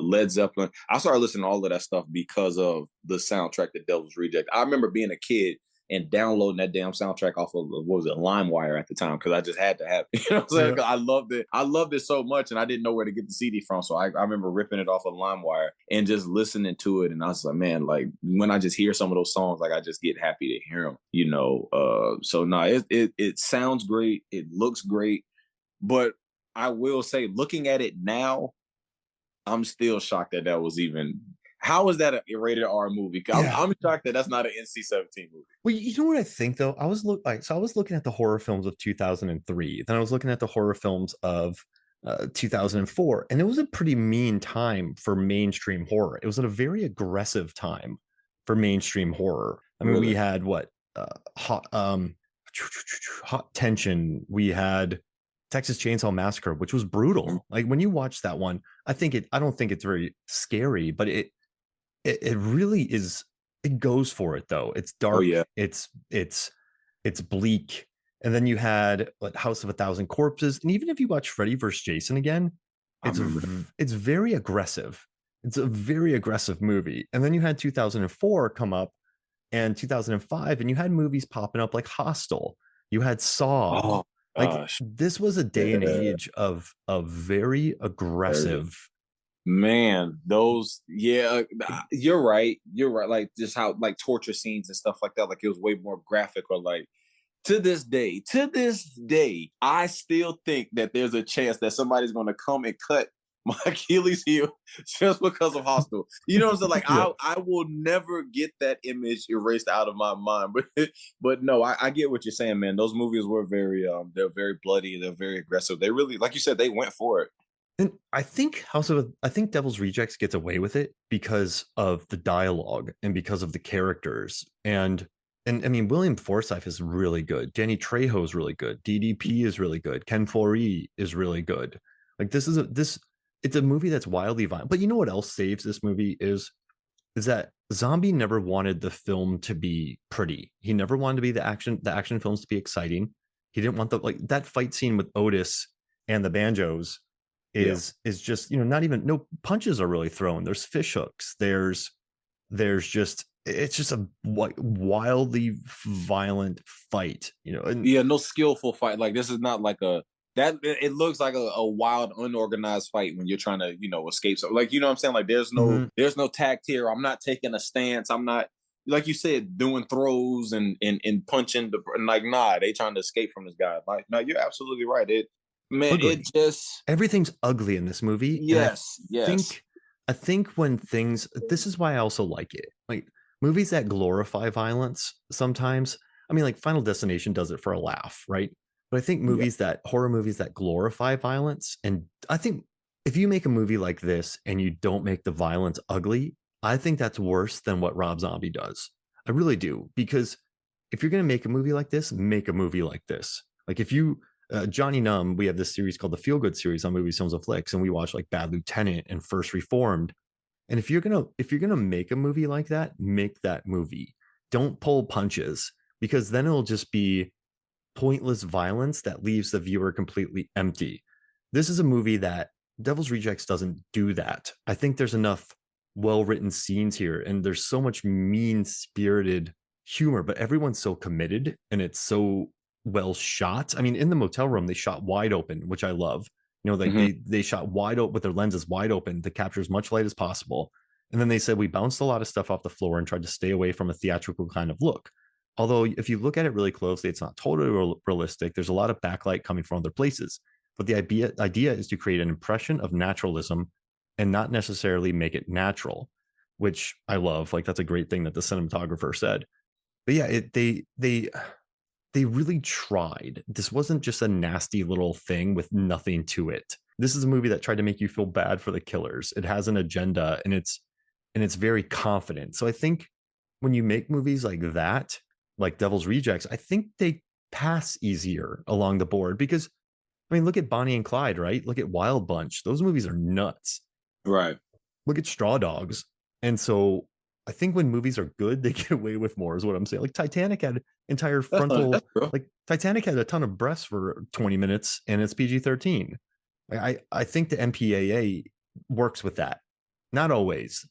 Led Zeppelin. I started listening to all of that stuff because of the soundtrack to Devil's Reject. I remember being a kid and downloading that damn soundtrack off of what was it, LimeWire at the time, because I just had to have it. You know what I'm saying? Yeah. 'Cause I loved it. I loved it so much, and I didn't know where to get the CD from. So I remember ripping it off of LimeWire and just listening to it. And I was like, man, like when I just hear some of those songs, like I just get happy to hear them. You know, so no, it sounds great. It looks great, but I will say, looking at it now, I'm still shocked that that was even. How is that a rated R movie? Yeah. I'm shocked that that's not an NC-17 movie. Well, you know what I think though? I was looking at the horror films of 2003. Then I was looking at the horror films of 2004, and it was a pretty mean time for mainstream horror. It was a very aggressive time for mainstream horror. I mean, we Really? had what hot hot tension. We had Texas Chainsaw Massacre, which was brutal. Like when you watch that one, I don't think it's very scary, but it really is. It goes for it though. It's Oh dark. yeah. It's bleak. And then you had what, House of a Thousand Corpses, and even if you watch Freddy vs. Jason again, I remember that. it's very aggressive. It's a very aggressive movie. And then you had 2004 come up, and 2005, and you had movies popping up like Hostel. You had Saw. Oh Like gosh. this was a day and Yeah. age of very Very. aggressive. Man, those yeah, you're right. You're right. Like just how like torture scenes and stuff like that. Like it was way more graphic, or like to this day, I still think that there's a chance that somebody's gonna come and cut my Achilles heel just because of Hostel. You know what I'm saying? Like Yeah. I will never get that image erased out of my mind. But no, I get what you're saying, man. Those movies were very they're very bloody, they're very aggressive. They really, like you said, they went for it. And I think Devil's Rejects gets away with it because of the dialogue and because of the characters. And I mean, William Forsythe is really good. Danny Trejo is really good. DDP is really good. Ken Foree is really good. Like this it's a movie that's wildly violent. But you know what else saves this movie is that Zombie never wanted the film to be pretty. He never wanted to be the action films to be exciting. He didn't want the like that fight scene with Otis and the banjos Yeah. is just, you know, not even, no punches are really thrown. There's fish hooks. There's just it's just a wildly violent fight, you know. And Yeah, no skillful fight. Like this is not like a that it looks like a wild, unorganized fight when you're trying to, escape. So like, what I'm saying? Like mhm, there's no tact here. I'm not taking a stance. I'm not like you said, doing throws and punching and like nah, they trying to escape from this guy. Like, no, you're absolutely right. It ugly. just Everything's ugly in this movie, and yes, yes. think I think when things this is why I also like it. Like movies that glorify violence sometimes. I mean, like Final Destination does it for a laugh, right? But I think Yeah. horror movies that glorify violence, and I think if you make a movie like this and you don't make the violence ugly, I think that's worse than what Rob Zombie does. I really do, because if you're going to make a movie like this, make a movie like this. Like if you Johnny Numb, we have this series called the Feel Good series on Movies, Films, and Flicks, and we watch like Bad Lieutenant and First Reformed. And if you're gonna make a movie like that, make that movie. Don't pull punches, because then it'll just be pointless violence that leaves the viewer completely empty. This is a movie that Devil's Rejects doesn't do that. I think there's enough well-written scenes here, and there's so much mean-spirited humor, but everyone's so committed and it's so well shot. I mean, in the motel room, they shot wide open, which I love. You know, like Mhm. they shot wide open with their lenses wide open to capture as much light as possible. And then they said we bounced a lot of stuff off the floor and tried to stay away from a theatrical kind of look. Although, if you look at it really closely, it's not totally realistic. There's a lot of backlight coming from other places. But the idea is to create an impression of naturalism and not necessarily make it natural, which I love. Like, that's a great thing that the cinematographer said. But yeah, they really tried. This wasn't just a nasty little thing with nothing to it. This is a movie that tried to make you feel bad for the killers. It has an agenda, and it's very confident. So I think when you make movies like that, like Devil's Rejects, I think they pass easier along the board, because I mean, look at Bonnie and Clyde, right? Look at Wild Bunch. Those movies are nuts. Right. Look at Straw Dogs. And so I think when movies are good, they get away with more, is what I'm saying. Like Titanic had entire That's frontal, true. like Titanic had a ton of breasts for 20 minutes and it's PG-13. I think the MPAA works with that. Not always,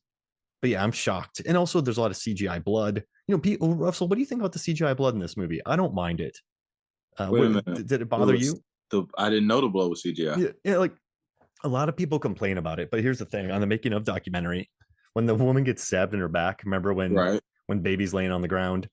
but yeah, I'm shocked. And also, there's a lot of CGI blood. You know, Russell, what do you think about the CGI blood in this movie? I don't mind it. Wait a What minute. did it It bother was you? the I didn't know the blow was CGI. Yeah, yeah, like a lot of people complain about it, but here's the thing: on the making of documentary, when the woman gets stabbed in her back, remember Right. when baby's laying on the ground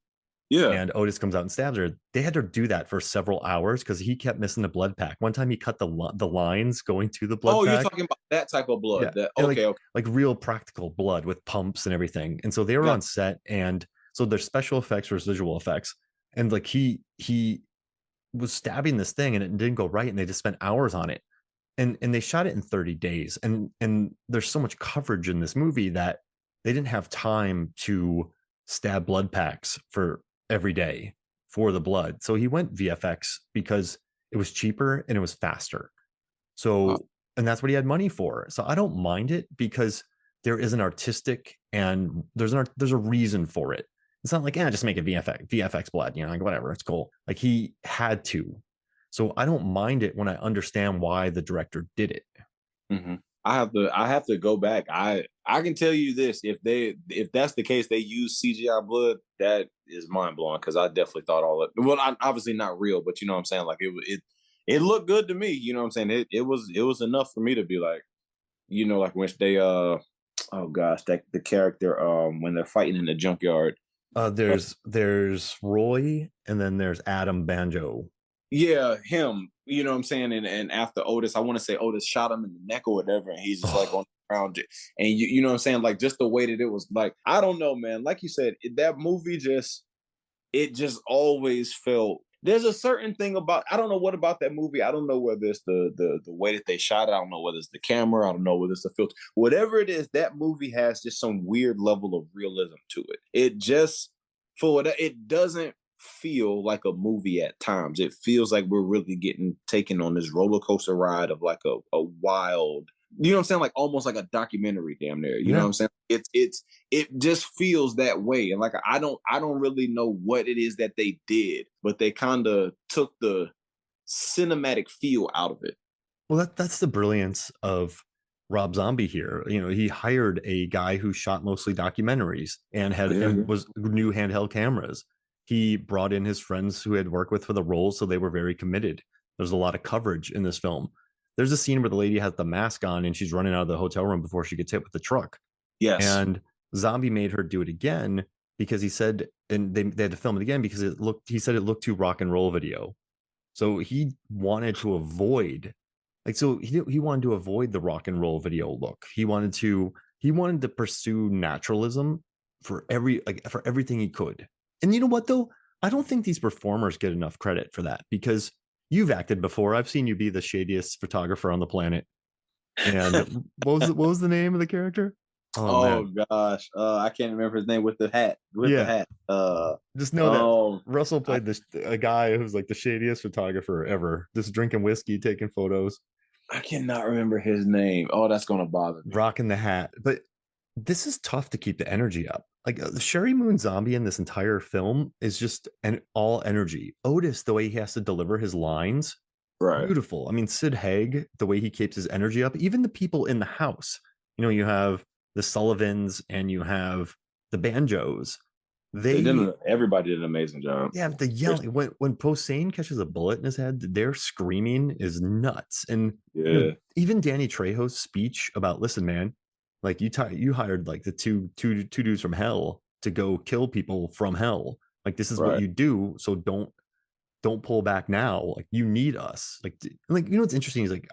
Yeah. and Otis comes out and stabs her? They had to do that for several hours because he kept missing the blood pack. One time, he cut the lines going to the blood Oh, you're pack. talking about that type of Yeah, blood. That and okay, okay. like real practical blood with pumps and everything. And so they were Got on set, and so there's special effects versus visual effects. And like he was stabbing this thing and it didn't go right, and they just spent hours on it. And they shot it in 30 days. And there's so much coverage in this movie that they didn't have time to stab blood packs for every day for the blood. So he went VFX because it was cheaper and it was faster. wow. So, and that's what he had money for. So I don't mind it, because there is an artistic, and there's a reason for it. It's not like, just make it VFX blood, like whatever, it's cool. Like he had to. So I don't mind it when I understand why the director did it. Mhm. I have to go back. I can tell you this: if that's the case, they use CGI blood. That is mind blowing because I definitely thought all of well, obviously not real, but you know what I'm saying. Like it looked good to me. You know what I'm saying. It was enough for me to be like, like when they oh gosh, that the character when they're fighting in the junkyard. Uh, There's Roy, and then there's Adam Banjo. Yeah, him. You know what I'm saying? And after Otis, I want to say Otis shot him in the neck or whatever, and he's just like Oh, on the ground. And you know what I'm saying? Like just the way that it was like, I don't know, man. Like you said, that movie just always felt there's a certain thing about I don't know what about that movie. I don't know whether it's the way that they shot it. I don't know whether it's the camera. I don't know whether it's the filter. Whatever it is, that movie has just some weird level of realism to it. It just it doesn't feel like a movie at times. It feels like we're really getting taken on this roller coaster ride of like a wild, you know what I'm saying? Like almost like a documentary, damn near. You know what yeah. I'm saying? It just feels that way. And like I don't really know what it is that they did, but they kind of took the cinematic feel out of it. Well, that's the brilliance of Rob Zombie here. He hired a guy who shot mostly documentaries and had Yeah, and yeah. was new handheld cameras. He brought in his friends who had worked with for the role, so they were very committed. There's a lot of coverage in this film. There's a scene where the lady has the mask on and she's running out of the hotel room before she gets hit with the truck. Yes. And Zombie made her do it again because he said, and they had to film it again because he said it looked too rock and roll video. So he wanted to avoid, he wanted to avoid the rock and roll video look. He wanted to pursue naturalism for everything he could. And you know what though? I don't think these performers get enough credit for that, because you've acted before. I've seen you be the shadiest photographer on the planet. And what was the name of the character? Oh Oh man. gosh, I can't remember his name with the hat. With the Yeah. hat. Just know that Oh, Russell I, played a guy who's like the shadiest photographer ever, just drinking whiskey, taking photos, I cannot remember his name. Oh, that's gonna bother me. rocking the hat. But this is tough to keep the energy up. Like the Sheri Moon Zombie in this entire film is just an all energy. Otis, the way he has to deliver his lines, Right. beautiful. I mean, Sid Haig, the way he keeps his energy up. Even the people in the house. You have the Sullivans and you have the Banjos. They did. They Everybody did an amazing job. Yeah, the yelling when Posehn catches a bullet in his head, their screaming is nuts. And Yeah. even Danny Trejo's speech about, listen, man, like you hired like the two dudes from hell to go kill people from hell. Like this is what Right. you do, so don't pull back now. Like you need us. What's interesting is like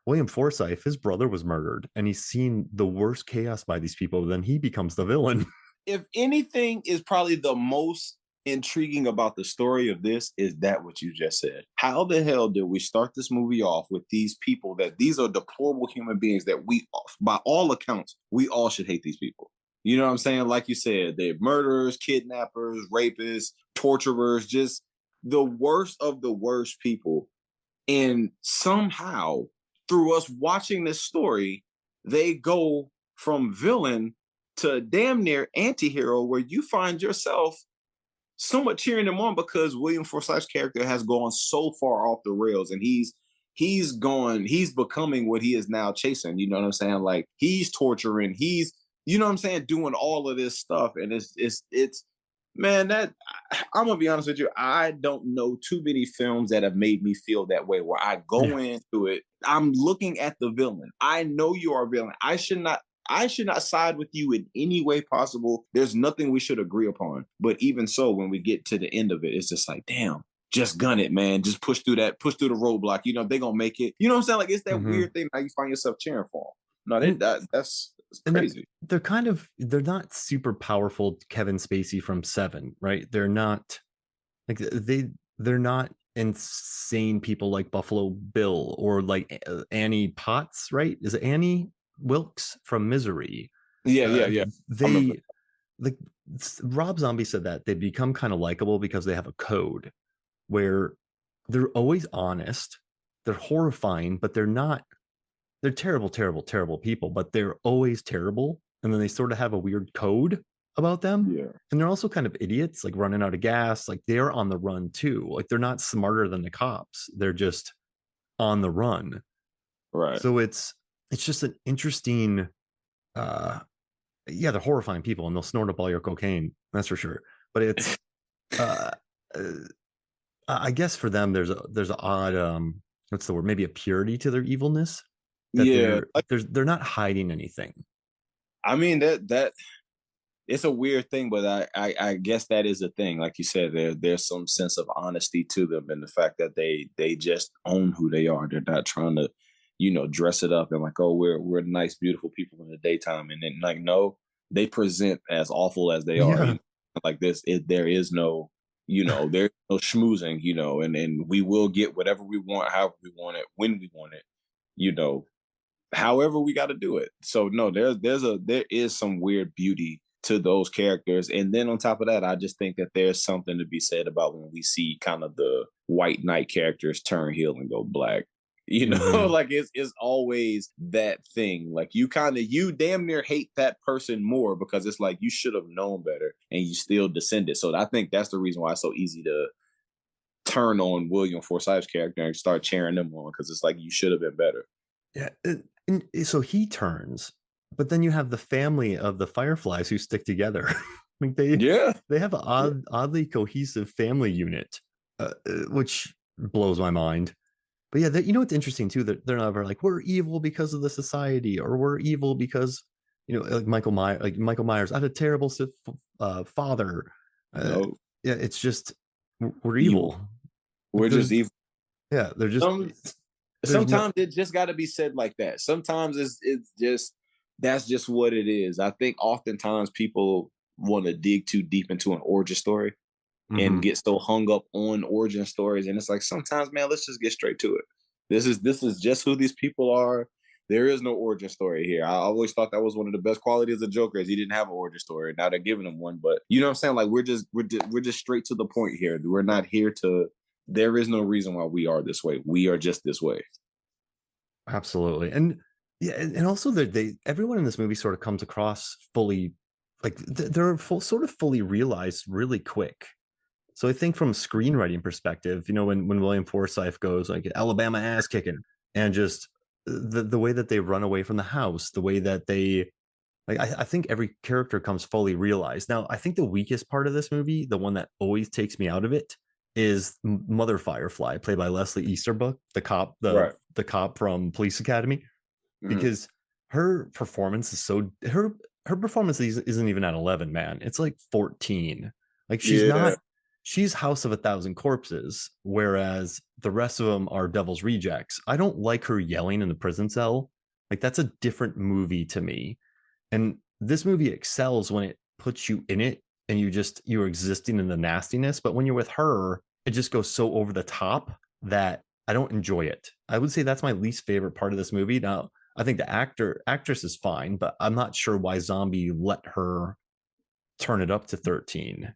William Forsythe, his brother was murdered, and he's seen the worst chaos by these people. Then he becomes the villain. If anything is probably the most intriguing about the story of this is that what you just said. How the hell did we start this movie off with these people that these are deplorable human beings that we, by all accounts, we all should hate these people. You know what I'm saying? Like you said, they're murderers, kidnappers, rapists, torturers, just the worst of the worst people. And somehow, through us watching this story, they go from villain to damn near anti-hero, where you find yourself somewhat cheering them on because William Forsythe's character has gone so far off the rails, and he's becoming what he is now chasing. You know what I'm saying? Like he's torturing, he's, you know what I'm saying, doing all of this stuff, and it's man, that I'm gonna be honest with you, I don't know too many films that have made me feel that way, where I go Yeah. into it, I'm looking at the villain. I know you are a villain. I should not side with you in any way possible. There's nothing we should agree upon. But even so, when we get to the end of it, it's just like, damn, just gun it, man. Just push through the roadblock. They're gonna make it. You know what I'm saying? Like it's that Mhm. weird thing. Now you find yourself cheering for them. No, And that's and crazy. they're not super powerful Kevin Spacey from Seven, right? They're not like they're not insane people like Buffalo Bill or like Annie Potts, right? Is it Annie Wilkes from Misery? Yeah, yeah, Uh, yeah. I remember. they like Rob Zombie said that they become kind of likable because they have a code where they're always honest, they're horrifying, but they're terrible, terrible, terrible people, but they're always terrible. And then they sort of have a weird code about them. Yeah, And they're also kind of idiots, like running out of gas. Like they're on the run too. Like they're not smarter than the cops. They're just on the run. right. So it's just an interesting uh yeah, they're horrifying people and they'll snort up all your cocaine. That's for sure. But it's uh, uh I guess for them there's an odd what's the word? Maybe a purity to their evilness, that Yeah, they're not hiding anything. I mean that it's a weird thing, but I guess that is a thing. Like you said, there's some sense of honesty to them, and the fact that they just own who they are. They're not trying to, dress it up and like, oh, we're nice, beautiful people in the daytime, and then like no, they present as awful as they are. Yeah. Like this, there is no, there's no schmoozing, and we will get whatever we want, however we want it, when we want it, you know, however we got to do it. So no, there is some weird beauty to those characters. And then on top of that, I just think that there's something to be said about when we see kind of the white knight characters turn heel and go black. Hmm. Like it's always that thing. Like you damn near hate that person more because it's like you should have known better and you still descended. So I think that's the reason why it's so easy to turn on William Forsythe's character and start cheering them on, because it's like you should have been better. Yeah. And so he turns, but then you have the family of the Fireflies who stick together. Like Yeah. they have an Yeah. oddly cohesive family unit, which blows my mind. But yeah, you know what's interesting too? That they're never like we're evil because of the society, or we're evil because like Michael Myers. I had a terrible father. Uh, No, yeah, it's just we're evil. evil. Like We're just there's evil. yeah, they're just Some there's no sometimes it just got to be said like that. Sometimes it's just that's just what it is. I think oftentimes people want to dig too deep into an origin story and mhm. get so hung up on origin stories, and it's like sometimes, man, let's just get straight to it. This is just who these people are. There is no origin story here. I always thought that was one of the best qualities of Joker is he didn't have an origin story. Now they're giving him one, but you know what I'm saying? Like we're just straight to the point here. We're not here to. There is no reason why we are this way. We are just this way. Absolutely. And yeah, and also they everyone in this movie sort of comes across fully like they're sort of fully realized really quick. So I think from a screenwriting perspective, when William Forsythe goes like Alabama ass kicking and just the way that they run away from the house, the way that they like I think every character comes fully realized. Now, I think the weakest part of this movie, the one that always takes me out of it, is Mother Firefly, played by Leslie Easterbrook, the cop, Right. the cop from Police Academy, Mhm. because her performance is her performance isn't even at 11, man. It's like 14. Like Yeah. she's House of a Thousand Corpses, whereas the rest of them are Devil's Rejects. I don't like her yelling in the prison cell. Like that's a different movie to me. And this movie excels when it puts you in it and you're existing in the nastiness. But when you're with her, it just goes so over the top that I don't enjoy it. I would say that's my least favorite part of this movie. Now, I think the actress is fine, but I'm not sure why Zombie let her turn it up to 13.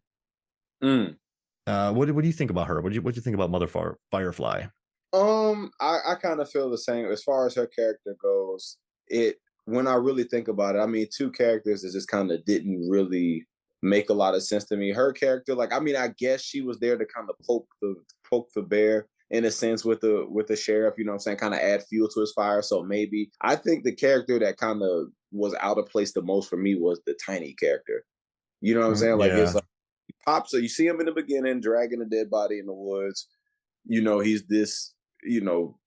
Mm. What do you think about her? What do you think about Mother Firefly? I kind of feel the same as far as her character goes. It when I really think about it, I mean, two characters that just kind of didn't really make a lot of sense to me. Her character, like, I mean, I guess she was there to kind of poke the bear in a sense with the sheriff. You know what I'm saying? Kind of add fuel to his fire. So maybe I think the character that kind of was out of place the most for me was the tiny character. You know what I'm saying? Like it's Yeah. like he pops. So you see him in the beginning dragging a dead body in the woods. He's this you know,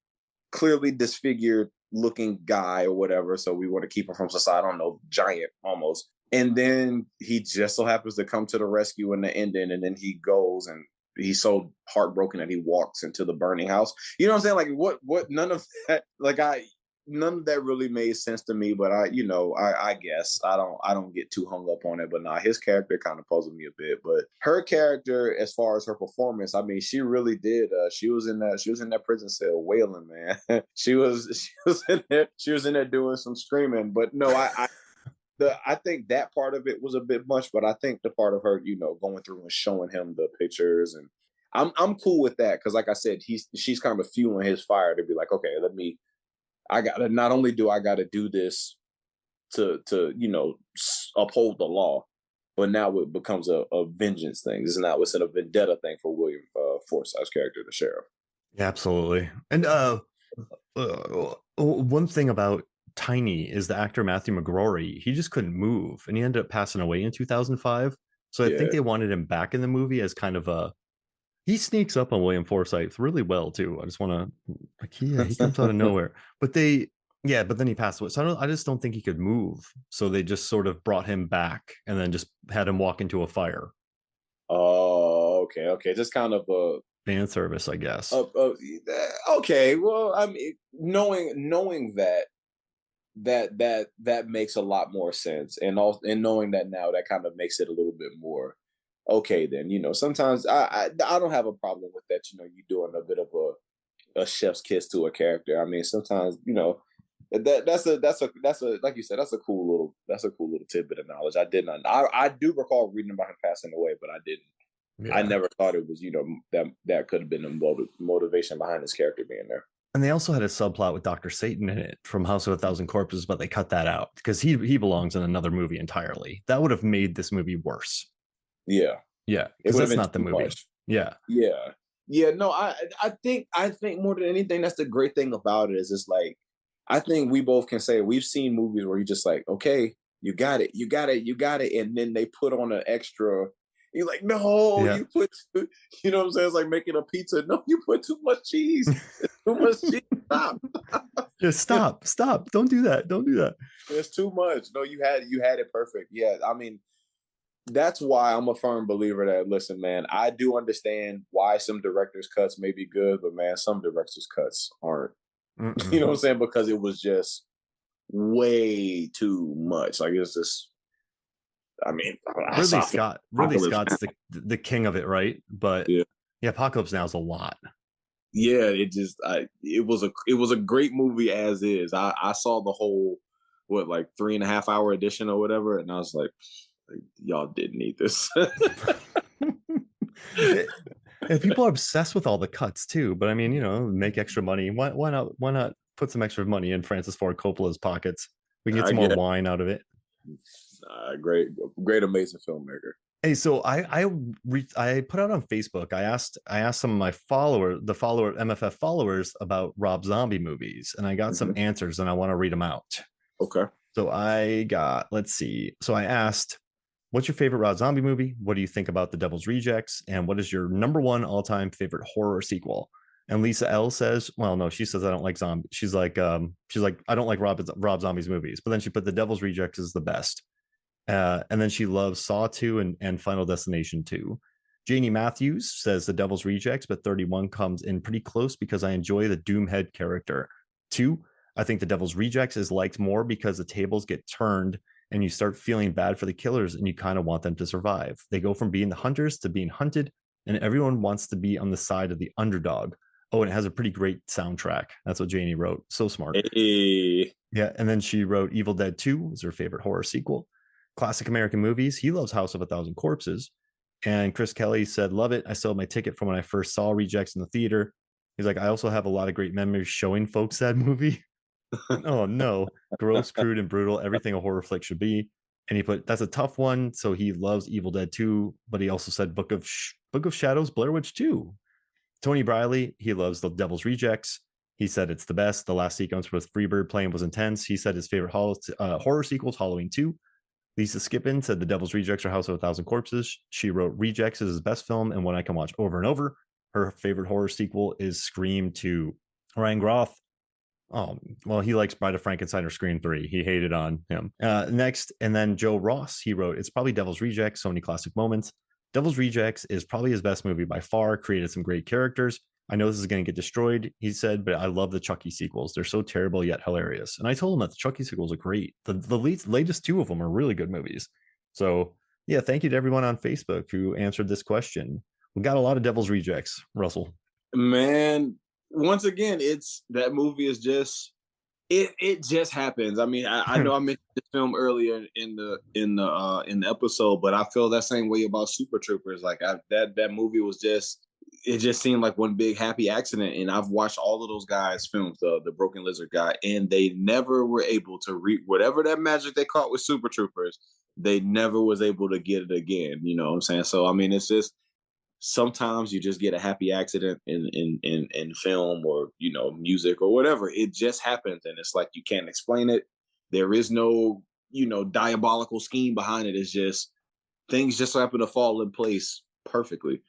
clearly disfigured looking guy or whatever. So we want to keep him from society. I don't know, giant almost. And then he just so happens to come to the rescue in the ending, and then he goes and he's so heartbroken that he walks into the burning house. You know what I'm saying? Like what none of that none of that really made sense to me, but I guess I don't get too hung up on it. But nah, his character kind of puzzled me a bit. But her character, as far as her performance, I mean, she really did. She was in that prison cell wailing, man. She was in there doing some screaming. But no, I think that part of it was a bit much, but I think the part of her, going through and showing him the pictures, and I'm cool with that because, like I said, she's kind of fueling his fire to be like, okay, I gotta not only do I gotta do this to uphold the law, but now it becomes a vengeance thing. It's a vendetta thing for William Forsythe's character, the sheriff. Yeah, absolutely. And one thing about Tiny is the actor Matthew McGrory. He just couldn't move, and he ended up passing away in 2005. So I think Yeah. they wanted him back in the movie as kind of a. He sneaks up on William Forsythe really well too. I just want to like he comes out of nowhere, but but then he passed away. So I just don't think he could move. So they just sort of brought him back and then just had him walk into a fire. Oh, okay, okay. Just kind of Fan service, I guess. okay. Well, I mean, knowing that makes a lot more sense, and knowing that now, that kind of makes it a little bit more okay. Then sometimes I don't have a problem with that. You doing a bit of a chef's kiss to a character. I mean, sometimes that's a like you said, that's a cool little tidbit of knowledge. I did not. I do recall reading about him passing away, but I didn't. I Yeah. never thought it was that could have been the motivation behind his character being there. And they also had a subplot with Dr. Satan in it from House of a Thousand Corpses, but they cut that out because he belongs in another movie entirely. That would have made this movie worse. Yeah, Yeah, it because would have that's been not the too movie. much. Yeah. Yeah, no, I think more than anything, that's the great thing about it is it's like I think we both can say we've seen movies where you just like, okay, you got it, you got it, you got it, and then they put on an extra. You're like, no, Yeah. you put, you know what I'm saying? It's like making a pizza. No, you put too much cheese. It's too much cheese. Stop. Yeah, You know, stop. Don't do that. Don't do that. it's too much. No, you had it perfect. Yeah, I mean, that's why I'm a firm believer that listen, man, I do understand why some directors' cuts may be good, but man, some directors' cuts aren't. You Mm-mm. know what I'm saying? Because it was just way too much. Like it's just, I mean, I saw Ridley Apocalypse Scott's Now. the king of it, right? But Yeah, yeah, Apocalypse Now is a lot. yeah. It was a great movie as is. I saw the whole what like 3.5 hour edition or whatever, and I was like y'all didn't need this. And people are obsessed with all the cuts too. But I mean, make extra money. Why not put some extra money in Francis Ford Coppola's pockets? We can get I some more get wine out of it. great, amazing filmmaker. Hey, so I put out on Facebook. I asked some of my MFF followers about Rob Zombie movies, and I got some Mhm. answers, and I want to read them out. Okay. So I got, let's see. So I asked, what's your favorite Rob Zombie movie? What do you think about The Devil's Rejects? And what is your number one all-time favorite horror sequel? And Lisa L says, well, no, she says I don't like zombie. She's like, I don't like Rob Zombie's movies. But then she put The Devil's Rejects as the best. And then she loves Saw 2 and Final Destination 2. Janie Matthews says The Devil's Rejects, but 31 comes in pretty close because I enjoy the Doomhead character. 2, I think The Devil's Rejects is liked more because the tables get turned and you start feeling bad for the killers and you kind of want them to survive. They go from being the hunters to being hunted, and everyone wants to be on the side of the underdog. Oh, and it has a pretty great soundtrack. That's what Janie wrote. So smart. Hey. Yeah, and then she wrote Evil Dead 2 is her favorite horror sequel. Classic American movies. He loves House of a Thousand Corpses. And Chris Kelly said, love it. I still have my ticket from when I first saw Rejects in the theater. He's like, I also have a lot of great memories showing folks that movie. Oh no, gross, crude, and brutal. Everything a horror flick should be. And he put that's a tough one. So he loves Evil Dead 2, but he also said Book of Shadows, Blair Witch 2. Tony Briley, he loves The Devil's Rejects. He said it's the best. The last sequence with Freebird playing was intense. He said his favorite horror sequels, Halloween 2. Lisa Skippin said The Devil's Rejects or House of a Thousand Corpses. She wrote Rejects is his best film and one I can watch over and over. Her favorite horror sequel is Scream 2. Ryan Groff, oh, well, he likes Bride of Frankenstein or Scream 3. He hated on him. Next, and then Joe Ross, he wrote, it's probably Devil's Rejects, so many classic moments. Devil's Rejects is probably his best movie by far, created some great characters. I know this is going to get destroyed, he said, but I love the Chucky sequels. They're so terrible yet hilarious. And I told him that the Chucky sequels are great. The latest 2 of them are really good movies. So, yeah, thank you to everyone on Facebook who answered this question. We got a lot of Devil's Rejects, Russell. Man, once again, it's that movie is just it just happens. I mean, I know I mentioned this film earlier in the episode, but I feel that same way about Super Troopers. Like that movie was just it just seemed like one big happy accident. And I've watched all of those guys' films, the Broken Lizard guy, and they never were able to read whatever that magic they caught with Super Troopers. They never was able to get it again. You know what I'm saying? So I mean, it's just sometimes you just get a happy accident in film or music or whatever. It just happens, and it's like you can't explain it. There is no diabolical scheme behind it. It's just things just happen to fall in place perfectly.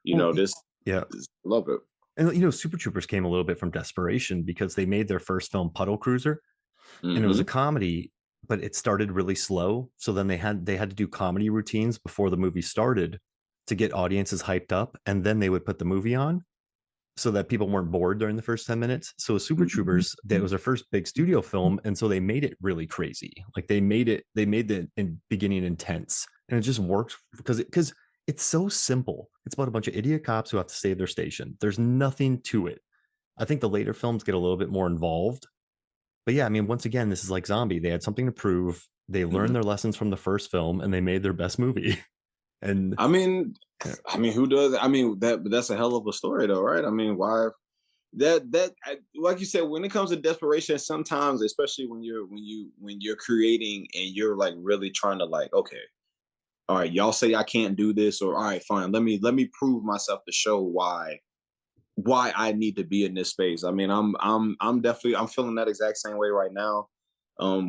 Well, This yeah. love it. And Super Troopers came a little bit from desperation because they made their first film Puddle Cruiser, and it was a Mm-hmm. comedy, but it started really slow. So then they had to do comedy routines before the movie started to get audiences hyped up, and then they would put the movie on so that people weren't bored during the first 10 minutes. So Super Troopers, that was their first big studio film, and so they made it really crazy. Like they made the beginning intense, and it just works because it's so simple. It's about a bunch of idiot cops who have to save their station. There's nothing to it. I think the later films get a little bit more involved. But yeah, I mean, once again, this is like Zombie. They had something to prove. They Mm-hmm. learned their lessons from the first film and they made their best movie. And I mean, yeah. who does? I mean, that's a hell of a story, though, right? I mean, why? Like you said, when it comes to desperation, sometimes, especially when you're creating and you're like really trying to like, okay, all right, y'all say I can't do this, or all right, fine, let me prove myself to show why why I need to be in this space. I mean, I'm definitely I'm feeling that exact same way right now.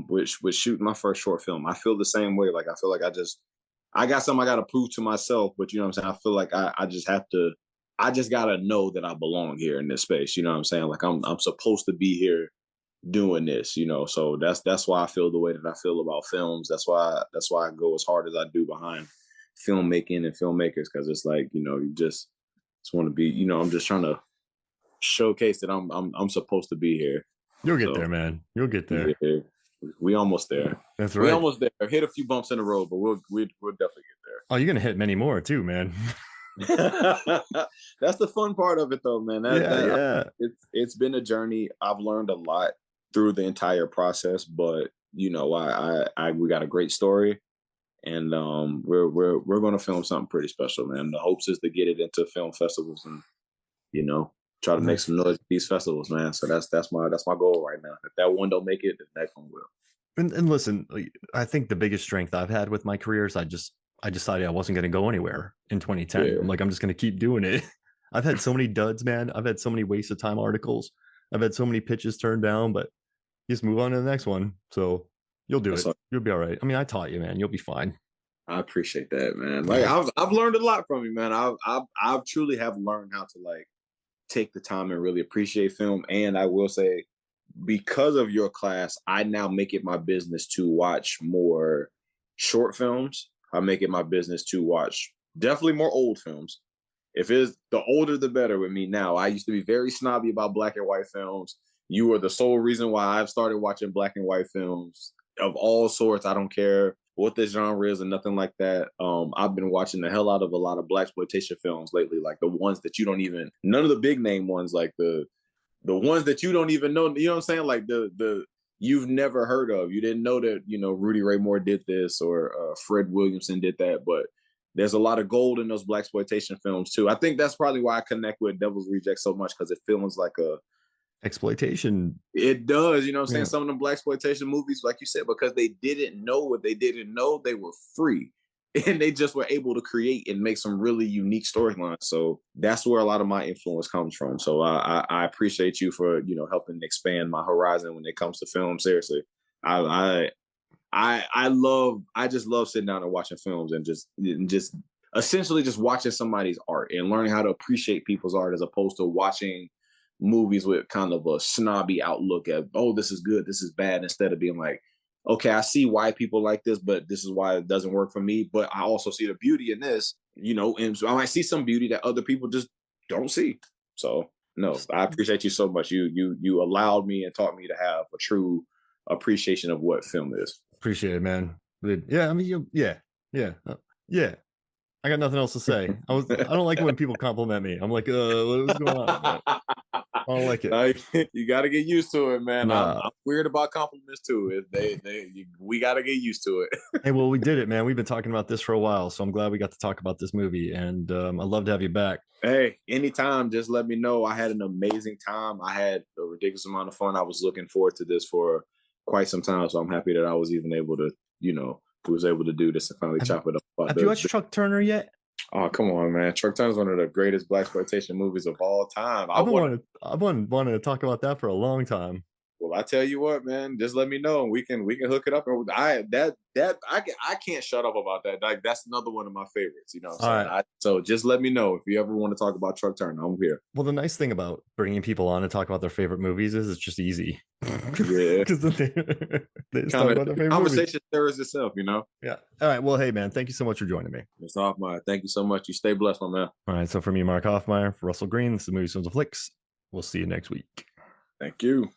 With shooting my first short film, I feel the same way. Like I feel like I got something I got to prove to myself. But you know what I'm saying? I feel like I just have to. I just gotta know that I belong here in this space. You know what I'm saying? Like I'm supposed to be here doing this. You know, so that's why I feel the way that I feel about films. That's why I go as hard as I do behind filmmaking and filmmakers, because it's like, you know, you just want to be, you know, I'm just trying to showcase that I'm supposed to be here. You'll get So there, man. You'll get there. yeah, we almost there. That's We right. almost there. Hit a few bumps in the road, but we'll definitely Oh, you're gonna hit many more too, man. get there. That's the fun part of it, though, man. Yeah, yeah. It's been a journey. I've learned a lot through the entire process, but you know, we got a great story, and we're going to film something pretty special, man. The hopes is to get it into film festivals and, you know, try to make Nice. some noise at these festivals, man. So that's my goal right now. If that one don't make it, the next one will. And listen, like, I think the biggest strength I've had with my career is I decided I wasn't going to go anywhere in 2010. Yeah. I'm like, I'm just going to keep doing it. I've had so many duds, man. I've had so many waste of time articles. I've had so many pitches turned down, but you just move on to the next one. So you'll do it. You'll be all right. I mean, I taught you, man. You'll be fine. I appreciate that, man. Like I've learned a lot from you, man. I've truly have learned how to like take the time and really appreciate film. And I will say, because of your class, I now make it my business to watch more short films. I make it my business to watch definitely more old films. If it's the older, the better with me now. I used to be very snobby about black and white films. You are the sole reason why I've started watching black and white films of all sorts. I don't care what the genre is and nothing like that. I've been watching the hell out of a lot of blaxploitation films lately, like the ones that you don't even, none of the big name ones, like the ones that you don't even know. You know what I'm saying? Like the you've never heard of. You didn't know that, you know, Rudy Ray Moore did this, or Fred Williamson did that, but there's a lot of gold in those blaxploitation films too. I think that's probably why I connect with Devil's Reject so much, because it feels like a Exploitation. it does, you know what I'm saying? Yeah. Some of them blaxploitation movies, like you said, because they didn't know what they didn't know, they were free. And they just were able to create and make some really unique storylines. So that's where a lot of my influence comes from. So I appreciate you for, you know, helping expand my horizon when it comes to film. Seriously, I just love sitting down and watching films and just essentially just watching somebody's art and learning how to appreciate people's art, as opposed to watching movies with kind of a snobby outlook at, oh, this is good, this is bad, instead of being like, okay, I see why people like this, but this is why it doesn't work for me. But I also see the beauty in this, you know, and so I might see some beauty that other people just don't see. So no, I appreciate you so much. You allowed me and taught me to have a true appreciation of what film is. Appreciate it, man. Yeah, I mean, yeah. I got nothing else to say. I don't like it when people compliment me. I'm like, what's going on? I don't like it. You got to get used to it, man. Nah. I'm weird about compliments too. We got to get used to it. Hey, well, we did it, man. We've been talking about this for a while, so I'm glad we got to talk about this movie, and I'd love to have you back. Hey, anytime, just let me know. I had an amazing time. I had a ridiculous amount of fun. I was looking forward to this for quite some time, so I'm happy that I was even able to, you know, was able to do this and finally chop it up. Have you watched Truck Turner yet? Oh, come on, man. Truck Turner is one of the greatest blaxploitation movies of all time. I've been wanting to talk about that for a long time. Well, I tell you what, man, just let me know and we can hook it up. And I can't shut up about that. Like, that's another one of my favorites, you know what I'm saying? Right. So just let me know if you ever want to talk about Truck Turner. I'm here. Well, the nice thing about bringing people on to talk about their favorite movies is it's just easy. Yeah. Because they just talk about their favorite conversation stirs itself, you know? Yeah. All right. Well, hey, man, thank you so much for joining me. It's Hoffmeyer. Thank you so much. You stay blessed, my man. All right. So for me, Mark Hoffmeyer, for Russell Green, this is Movies Films and Flicks. We'll see you next week. Thank you.